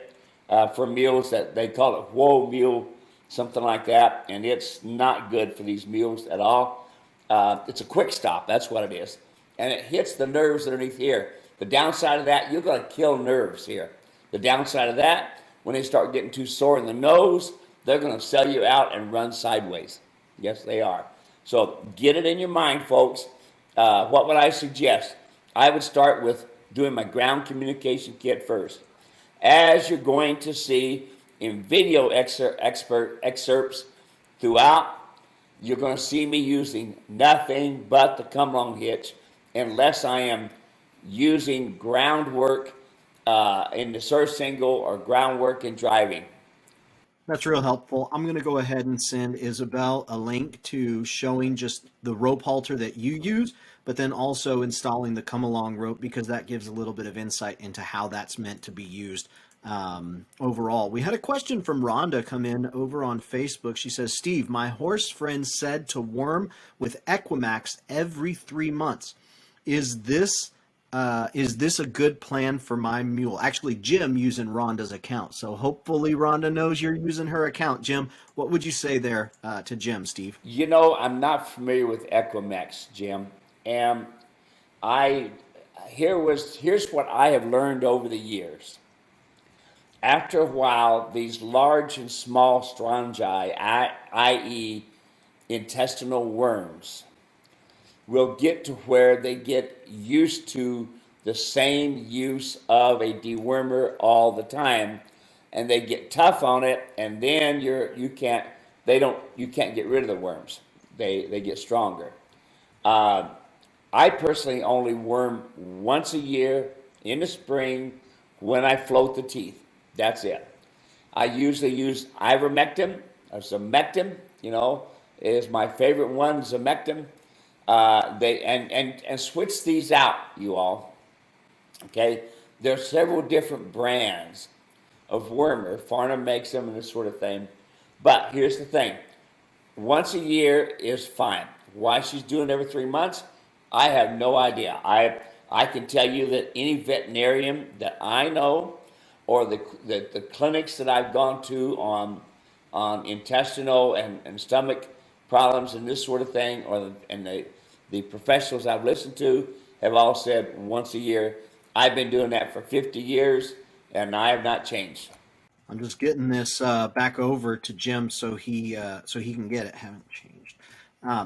for mules that they call it whoa mule, something like that, and it's not good for these mules at all. It's a quick stop, that's what it is, and it hits the nerves underneath here. The downside of that, you're going to kill nerves here. The downside of that, when they start getting too sore in the nose, they're going to sell you out and run sideways. Yes, they are. So get it in your mind, folks. What would I suggest? I would start with doing my ground communication kit first. As you're going to see in video excerpts throughout, you're going to see me using nothing but the come along hitch unless I am using groundwork in the surf single or groundwork in driving. That's real helpful. I'm going to go ahead and send Isabel a link to showing just the rope halter that you use, but then also installing the come along rope, because that gives a little bit of insight into how that's meant to be used overall. We had a question from Rhonda come in over on Facebook. She says, Steve, my horse friend said to worm with Equimax every 3 months. Is this a good plan for my mule? Actually, Jim using Rhonda's account. So hopefully Rhonda knows you're using her account. Jim, what would you say there to Jim, Steve? You know, I'm not familiar with Equimax, Jim. And here's what I have learned over the years. After a while, these large and small strongi, i.e. intestinal worms, will get to where they get used to the same use of a dewormer all the time, and they get tough on it, and then you can't get rid of the worms. They get stronger. I personally only worm once a year in the spring when I float the teeth. That's it. I usually use ivermectin or zimectin, is my favorite one, zimectin. And switch these out, you all. Okay, there are several different brands of wormer. Farnham makes them and this sort of thing. But here's the thing: once a year is fine. Why she's doing it every 3 months, I have no idea. I can tell you that any veterinarian that I know, or the clinics that I've gone to on intestinal and stomach problems and this sort of thing, and the professionals I've listened to have all said once a year. I've been doing that for 50 years, and I have not changed. I'm just getting this back over to Jim so he can get it. Haven't changed.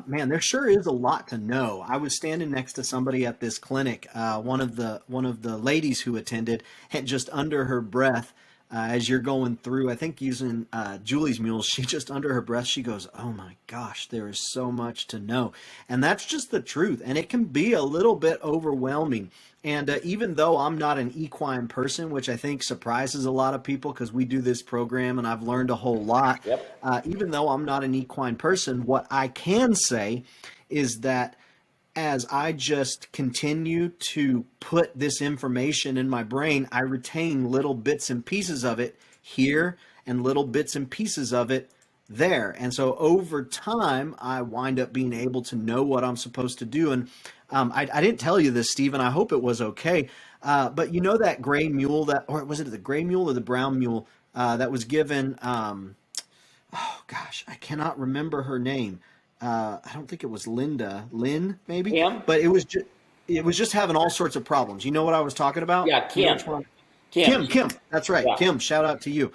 Man, there sure is a lot to know. I was standing next to somebody at this clinic. One of the ladies who attended had just under her breath, as you're going through, I think using Julie's mules, she just under her breath, she goes, "Oh my gosh, there is so much to know," and that's just the truth. And it can be a little bit overwhelming. And even though I'm not an equine person, which I think surprises a lot of people because we do this program and I've learned a whole lot, Yep. even though I'm not an equine person, what I can say is that as I just continue to put this information in my brain, I retain little bits and pieces of it here and little bits and pieces of it there. And so over time, I wind up being able to know what I'm supposed to do. And I didn't tell you this, Stephen. I hope it was okay. But you know that gray mule or was it the gray mule or the brown mule that was given? Oh gosh, I cannot remember her name. I don't think it was Lynn, maybe. Kim? But it was just having all sorts of problems. You know what I was talking about? Yeah, You know Kim. which one? Kim. Kim. That's right. Yeah. Kim, shout out to you.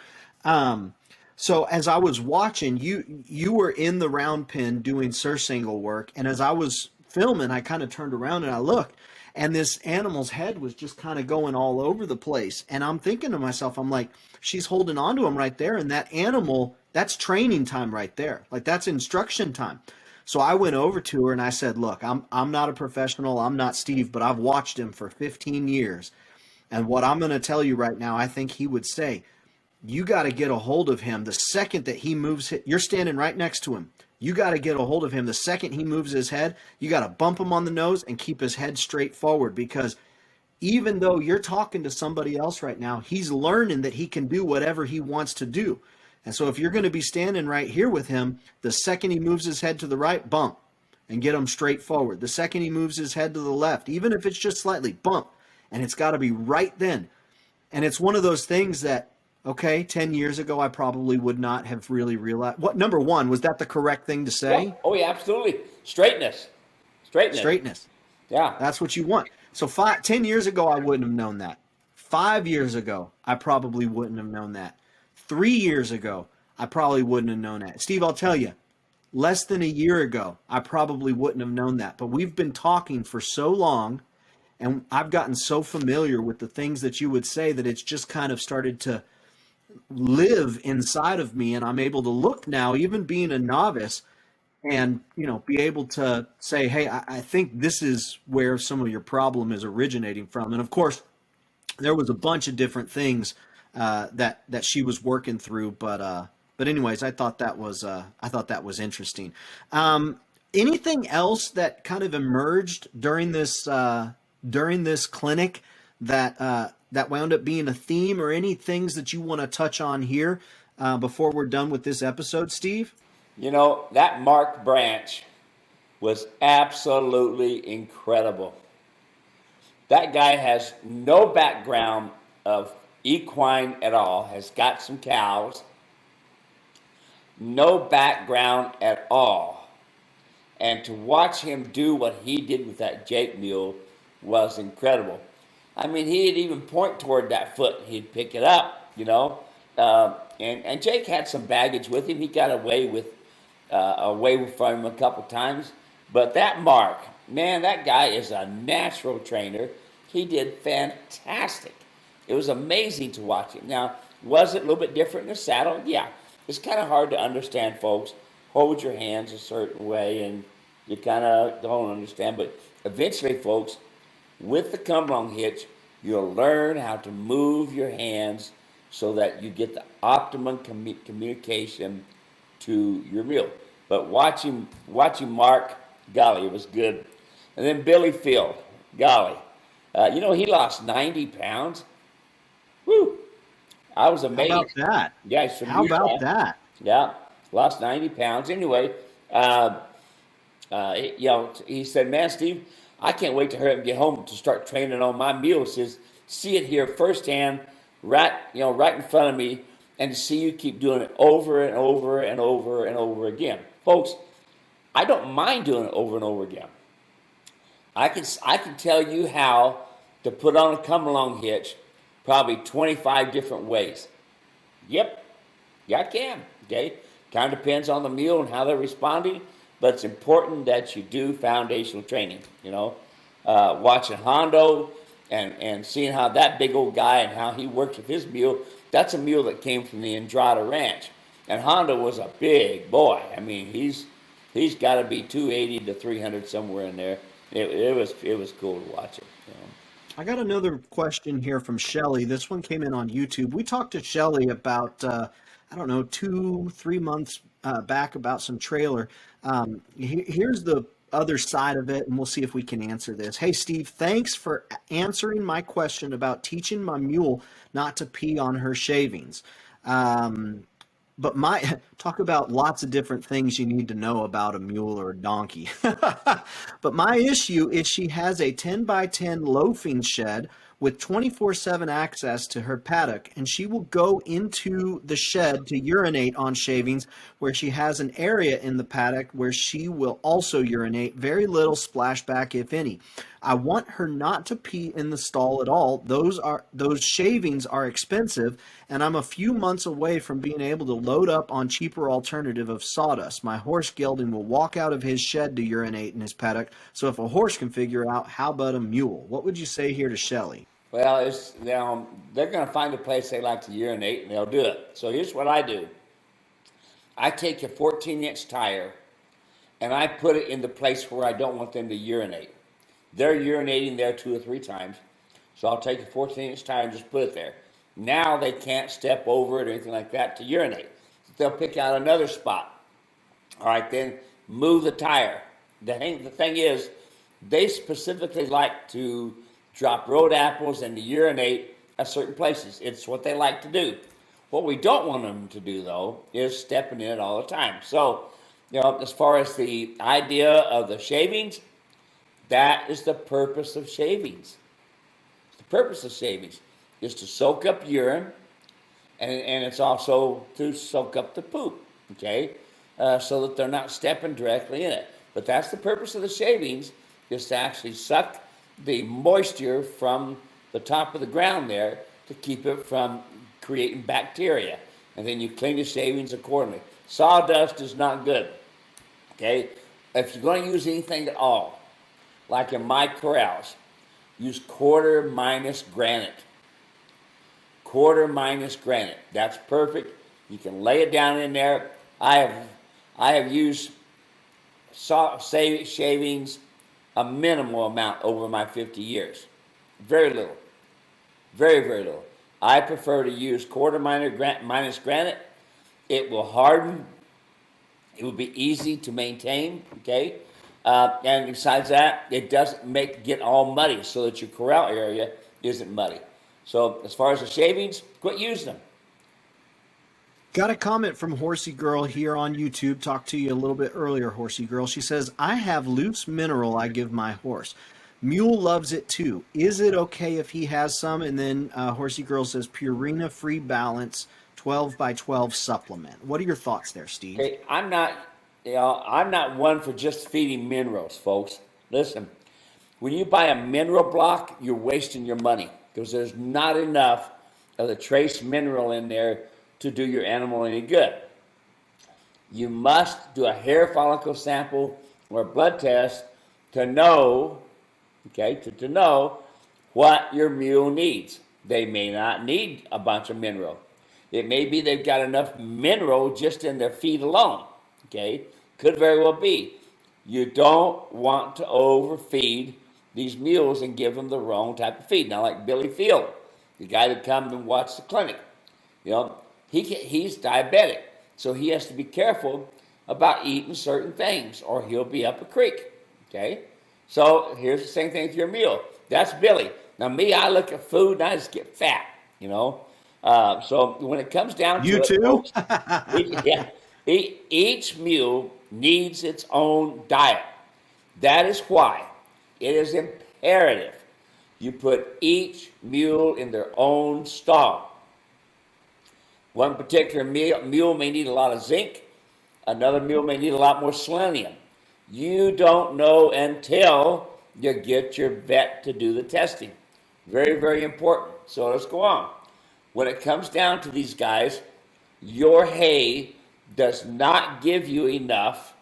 So as I was watching, you were in the round pen doing surcingle work, and as I was filming, I kind of turned around and I looked, and this animal's head was just kind of going all over the place. And I'm thinking to myself, I'm like, she's holding on to him right there, and that animal, that's training time right there. Like that's instruction time. So I went over to her and I said, "Look, I'm not a professional, I'm not Steve, but I've watched him for 15 years. And what I'm going to tell you right now, I think he would say, you got to get a hold of him the second that he moves. You're standing right next to him. You got to get a hold of him the second he moves his head. You got to bump him on the nose and keep his head straight forward, because even though you're talking to somebody else right now, he's learning that he can do whatever he wants to do. And so if you're going to be standing right here with him, the second he moves his head to the right, bump and get him straight forward. The second he moves his head to the left, even if it's just slightly, bump. And it's got to be right then. And it's one of those things that, okay, 10 years ago, I probably would not have really realized. What, number one, was that the correct thing to say? Yeah. Oh, yeah, absolutely. Straightness. Straightness. Yeah. That's what you want. So 10 years ago, I wouldn't have known that. 5 years ago, I probably wouldn't have known that. 3 years ago, I probably wouldn't have known that. Steve, I'll tell you, less than a year ago, I probably wouldn't have known that. But we've been talking for so long, and I've gotten so familiar with the things that you would say that it's just kind of started to live inside of me, and I'm able to look now, even being a novice, and be able to say, hey, I think this is where some of your problem is originating from. And of course, there was a bunch of different things that she was working through, but anyways, I thought that was interesting. Anything else that kind of emerged during this clinic that wound up being a theme, or any things that you want to touch on here before we're done with this episode, Steve? That Mark Branch was absolutely incredible. That guy has no background of equine at all, has got some cows, no background at all. And to watch him do what he did with that Jake mule was incredible. I mean, he'd even point toward that foot. He'd pick it up, and Jake had some baggage with him. He got away from him a couple times. But that Mark, man, that guy is a natural trainer. He did fantastic. It was amazing to watch him. Now, was it a little bit different in the saddle? Yeah. It's kind of hard to understand, folks. Hold your hands a certain way, and you kind of don't understand. But eventually, folks, with the come-along hitch, you'll learn how to move your hands so that you get the optimum communication to your mule. But watching Mark, golly, it was good. And then Billy Field, golly. He lost 90 pounds. Woo! I was amazed. How about that? Yeah, he's from How Utah. about that? Yeah, lost 90 pounds. Anyway, he said, "Man, Steve, I can't wait to hurry up and get home to start training on my mules. Says, see it here firsthand, right in front of me, and to see you keep doing it over and over and over and over again." Folks, I don't mind doing it over and over again. I can tell you how to put on a come-along hitch probably 25 different ways. Yep. Yeah, I can. Okay. Kind of depends on the mule and how they're responding, but it's important that you do foundational training. Watching Hondo and seeing how that big old guy and how he works with his mule. That's a mule that came from the Andrada Ranch, and Hondo was a big boy. I mean, he's got to be 280 to 300 somewhere in there. It was cool to watch it. I got another question here from Shelly. This one came in on YouTube. We talked to Shelly about, I don't know, 2-3 months back about some trailer. Here's the other side of it, and we'll see if we can answer this. Hey, Steve, thanks for answering my question about teaching my mule not to pee on her shavings. But my talk about lots of different things you need to know about a mule or a donkey. But my issue is she has a 10 by 10 loafing shed with 24/7 access to her paddock, and she will go into the shed to urinate on shavings where she has an area in the paddock where she will also urinate, very little splashback if any. I want her not to pee in the stall at all. Those shavings are expensive, and I'm a few months away from being able to load up on cheaper alternative of sawdust. My horse gelding will walk out of his shed to urinate in his paddock, so if a horse can figure out, how about a mule? What would you say here to Shelley? Well, they're going to find a place they like to urinate, and they'll do it. So here's what I do. I take a 14-inch tire, and I put it in the place where I don't want them to urinate. They're urinating there 2 or 3 times, so I'll take a 14-inch tire and just put it there. Now they can't step over it or anything like that to urinate. They'll pick out another spot. All right, then move the tire. The thing is, they specifically like to drop road apples and to urinate at certain places. It's what they like to do. What we don't want them to do, though, is stepping in it all the time. So, as far as the idea of the shavings, that is the purpose of shavings. The purpose of shavings is to soak up urine, and it's also to soak up the poop, okay, so that they're not stepping directly in it. But that's the purpose of the shavings, is to actually suck the moisture from the top of the ground there to keep it from creating bacteria. And then you clean the shavings accordingly. Sawdust is not good, okay? If you're going to use anything at all, like in my corrals, use quarter minus granite. Quarter minus granite. That's perfect. You can lay it down in there. I have used shavings a minimal amount over my 50 years. Very little. Very, very little. I prefer to use quarter minus granite. It will harden. It will be easy to maintain, okay? And besides that, it doesn't get all muddy so that your corral area isn't muddy. So as far as the shavings, quit using them. Got a comment from Horsey Girl here on YouTube. Talked to you a little bit earlier, Horsey Girl. She says, I have loose mineral I give my horse. Mule loves it too. Is it okay if he has some? And then Horsey Girl says, Purina Free Balance 12 by 12 supplement. What are your thoughts there, Steve? Okay, I'm not one for just feeding minerals, folks. Listen, when you buy a mineral block, you're wasting your money because there's not enough of the trace mineral in there to do your animal any good. You must do a hair follicle sample or a blood test to know, okay, to know what your mule needs. They may not need a bunch of mineral. It may be they've got enough mineral just in their feed alone, okay? Could very well be. You don't want to overfeed these mules and give them the wrong type of feed. Now, like Billy Field, the guy that comes and watches the clinic, he's diabetic, so he has to be careful about eating certain things or he'll be up a creek, okay? So here's the same thing with your mule. That's Billy. Now me, I look at food and I just get fat, So when it comes down to you it, too? folks, each mule needs its own diet. That is why it is imperative you put each mule in their own stall. One particular mule may need a lot of zinc. Another mule may need a lot more selenium. You don't know until you get your vet to do the testing. Very, very important. So let's go on. When it comes down to these guys, your hay does not give you enough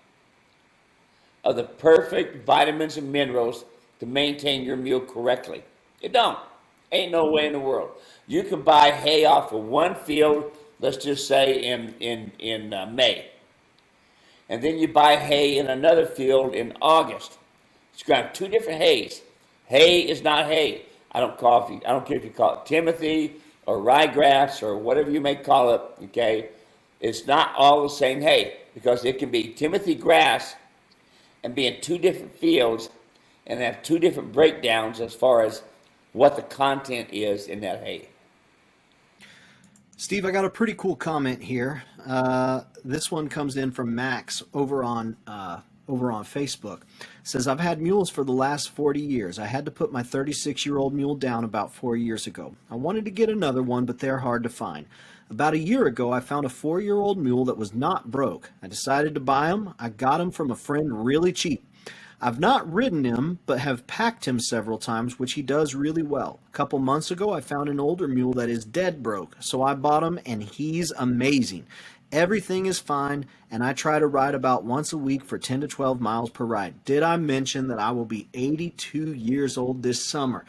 of the perfect vitamins and minerals to maintain your mule correctly. It don't. Ain't no way in the world. You can buy hay off of one field, let's just say in May, and then you buy hay in another field in August. So you're gonna have two different hays. Hay is not hay. I don't care if you call it Timothy or ryegrass or whatever you may call it. Okay, it's not all the same hay, because it can be Timothy grass and be in two different fields and have two different breakdowns as far as what the content is in that hay. Steve, I got a pretty cool comment here. This one comes in from Max over on Facebook. It says, I've had mules for the last 40 years. I had to put my 36-year-old mule down about 4 years ago. I wanted to get another one, but they're hard to find. About a year ago, I found a 4-year-old mule that was not broke. I decided to buy him. I got him from a friend really cheap. I've not ridden him, but have packed him several times, which he does really well. A couple months ago, I found an older mule that is dead broke, so I bought him, and he's amazing. Everything is fine, and I try to ride about once a week for 10 to 12 miles per ride. Did I mention that I will be 82 years old this summer?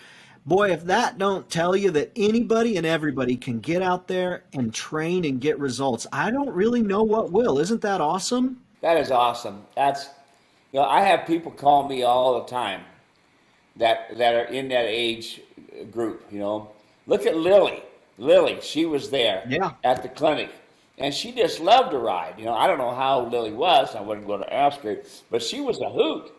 Boy, if that don't tell you that anybody and everybody can get out there and train and get results, I don't really know what will. Isn't that awesome? That is awesome. I have people call me all the time that are in that age group. Look at Lily. Lily, she was there at the clinic, and she just loved to ride. I don't know how Lily was. I wasn't going to ask her, but she was a hoot.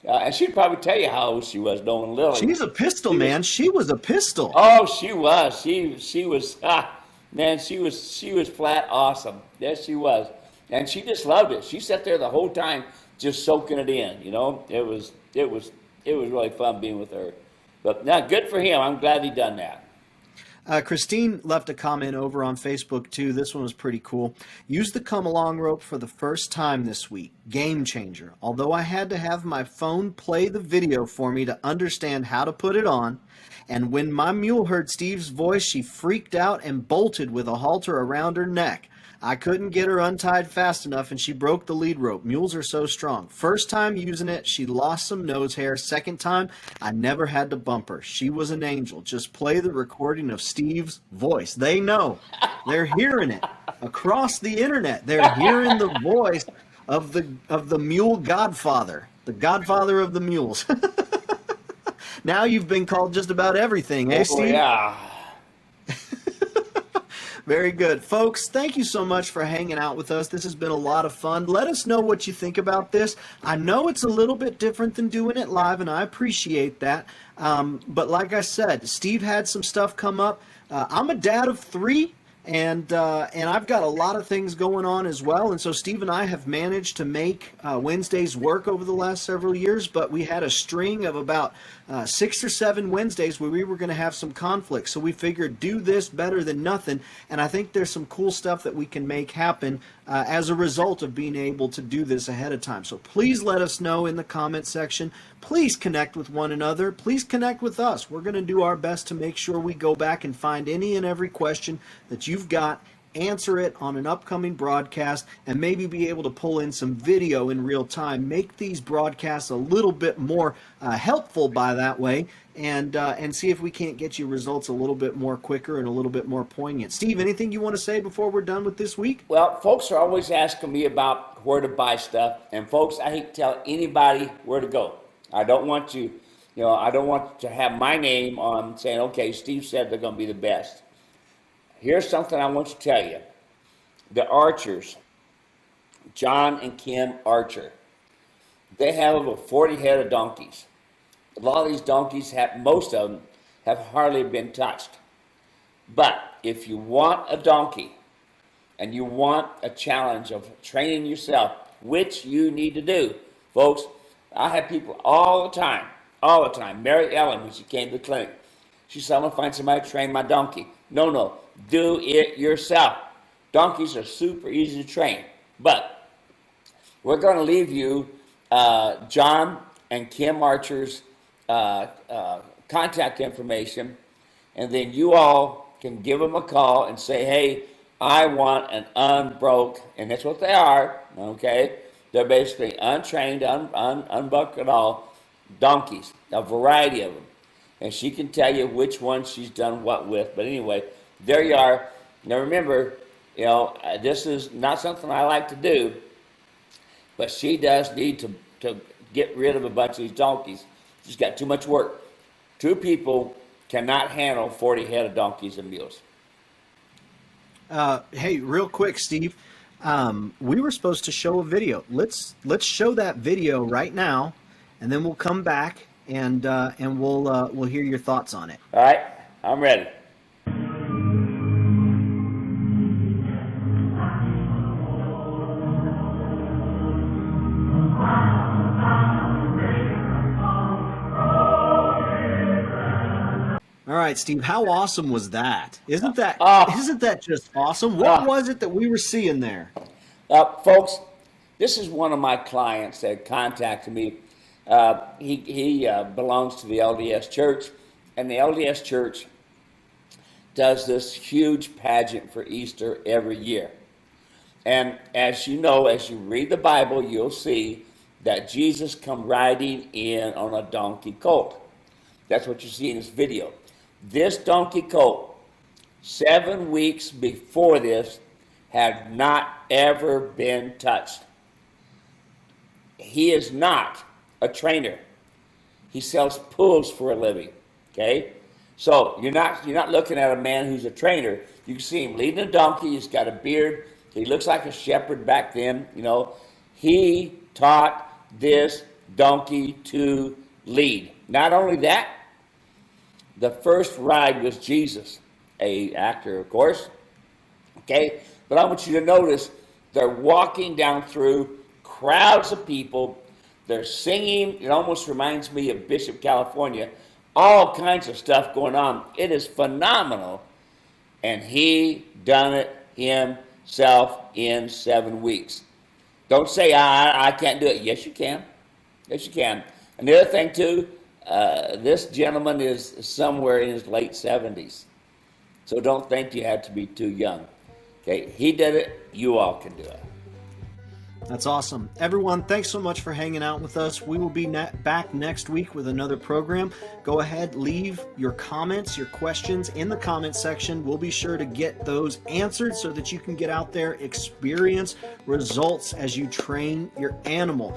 And she'd probably tell you how old she was, knowing Lily. She's a pistol, man. She was a pistol. Oh, she was. She was. Man, she was flat awesome. Yes, she was, and she just loved it. She sat there the whole time, just soaking it in. It was really fun being with her. But now, good for him. I'm glad he done that. Christine left a comment over on Facebook, too. This one was pretty cool. Used the come-along rope for the first time this week. Game changer. Although I had to have my phone play the video for me to understand how to put it on. And when my mule heard Steve's voice, she freaked out and bolted with a halter around her neck. I couldn't get her untied fast enough, and she broke the lead rope. Mules are so strong. First time using it, she lost some nose hair. Second time, I never had to bump her. She was an angel. Just play the recording of Steve's voice. They know. They're hearing it across the internet. They're hearing the voice of the mule godfather, the godfather of the mules. Now you've been called just about everything, eh, Steve? Yeah. Very good. Folks, thank you so much for hanging out with us. This has been a lot of fun. Let us know what you think about this. I know it's a little bit different than doing it live, and I appreciate that. But like I said, Steve had some stuff come up. I'm a dad of 3, and I've got a lot of things going on as well. And so Steve and I have managed to make Wednesdays work over the last several years, but we had a string of about 6 or 7 Wednesdays where we were going to have some conflict. So we figured do this better than nothing. And I think there's some cool stuff that we can make happen as a result of being able to do this ahead of time. So please let us know in the comment section. Please connect with one another. Please connect with us. We're going to do our best to make sure we go back and find any and every question that you've got, answer it on an upcoming broadcast, and maybe be able to pull in some video in real time. Make these broadcasts a little bit more helpful by that way, and see if we can't get you results a little bit more quicker and a little bit more poignant. Steve, anything you want to say before we're done with this week? Well, folks are always asking me about where to buy stuff, and folks, I hate to tell anybody where to go. I don't want you, I don't want to have my name on saying, okay, Steve said they're going to be the best. Here's something I want to tell you. The Archers, John and Kim Archer, they have over 40 head of donkeys. A lot of these donkeys, most of them, have hardly been touched. But if you want a donkey and you want a challenge of training yourself, which you need to do, folks, I have people all the time. Mary Ellen, when she came to the clinic, she said, I'm going to find somebody to train my donkey. No, do it yourself. Donkeys are super easy to train. But we're going to leave you John and Kim Archer's contact information, and then you all can give them a call and say, hey, I want an unbroke, and that's what they are, okay? They're basically untrained, unbucked at all, donkeys, a variety of them. And she can tell you which one she's done what with. But anyway, there you are. Now remember, this is not something I like to do, but she does need to get rid of a bunch of these donkeys. She's got too much work. 2 people cannot handle 40 head of donkeys and mules. Hey, real quick, Steve. We were supposed to show a video. Let's show that video right now, and then we'll come back and we'll hear your thoughts on it. All right, I'm ready. All right, Steve. How awesome was that? Isn't that just awesome? What was it that we were seeing there? Folks, this is one of my clients that contacted me. He belongs to the LDS Church, and the LDS Church does this huge pageant for Easter every year. And as you know, as you read the Bible, you'll see that Jesus come riding in on a donkey colt. That's what you see in this video. This donkey colt, 7 weeks before this, had not ever been touched. He is not a trainer. He sells pools for a living. Okay, so you're not looking at a man who's a trainer. You can see him leading a donkey. He's got a beard. He looks like a shepherd back then. He taught this donkey to lead. Not only that, the first ride was Jesus, a actor, of course. Okay, but I want you to notice they're walking down through crowds of people. They're singing. It almost reminds me of Bishop, California. All kinds of stuff going on. It is phenomenal. And he done it himself in 7 weeks. Don't say, I can't do it. Yes, you can. Yes, you can. And the other thing, too, this gentleman is somewhere in his late 70s. So don't think you have to be too young. Okay, he did it. You all can do it. That's awesome. Everyone, thanks so much for hanging out with us. We will be back next week with another program. Go ahead, leave your comments, your questions in the comment section. We'll be sure to get those answered so that you can get out there, experience results as you train your animal.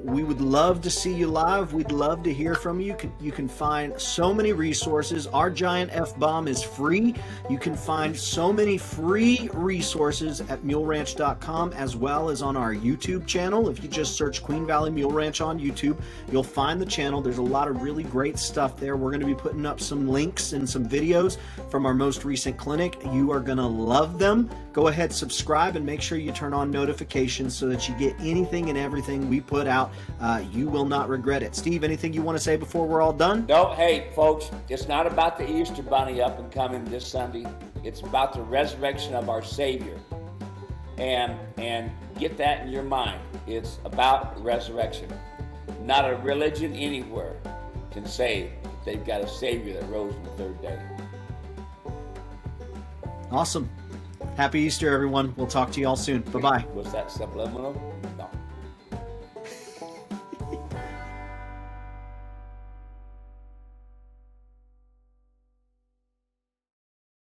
We would love to see you live. We'd love to hear from you. You can find so many resources. Our giant F-bomb is free. You can find so many free resources at muleranch.com as well as on our YouTube channel. If you just search Queen Valley Mule Ranch on YouTube, you'll find the channel. There's a lot of really great stuff there. We're going to be putting up some links and some videos from our most recent clinic. You are going to love them. Go ahead, subscribe, and make sure you turn on notifications so that you get anything and everything we put out. You will not regret it. Steve, anything you want to say before we're all done? No, hey, folks, it's not about the Easter Bunny up and coming this Sunday. It's about the resurrection of our Savior. And get that in your mind. It's about resurrection. Not a religion anywhere can say they've got a Savior that rose on the third day. Awesome. Happy Easter, everyone. We'll talk to you all soon. Bye-bye. Was that subliminal? No.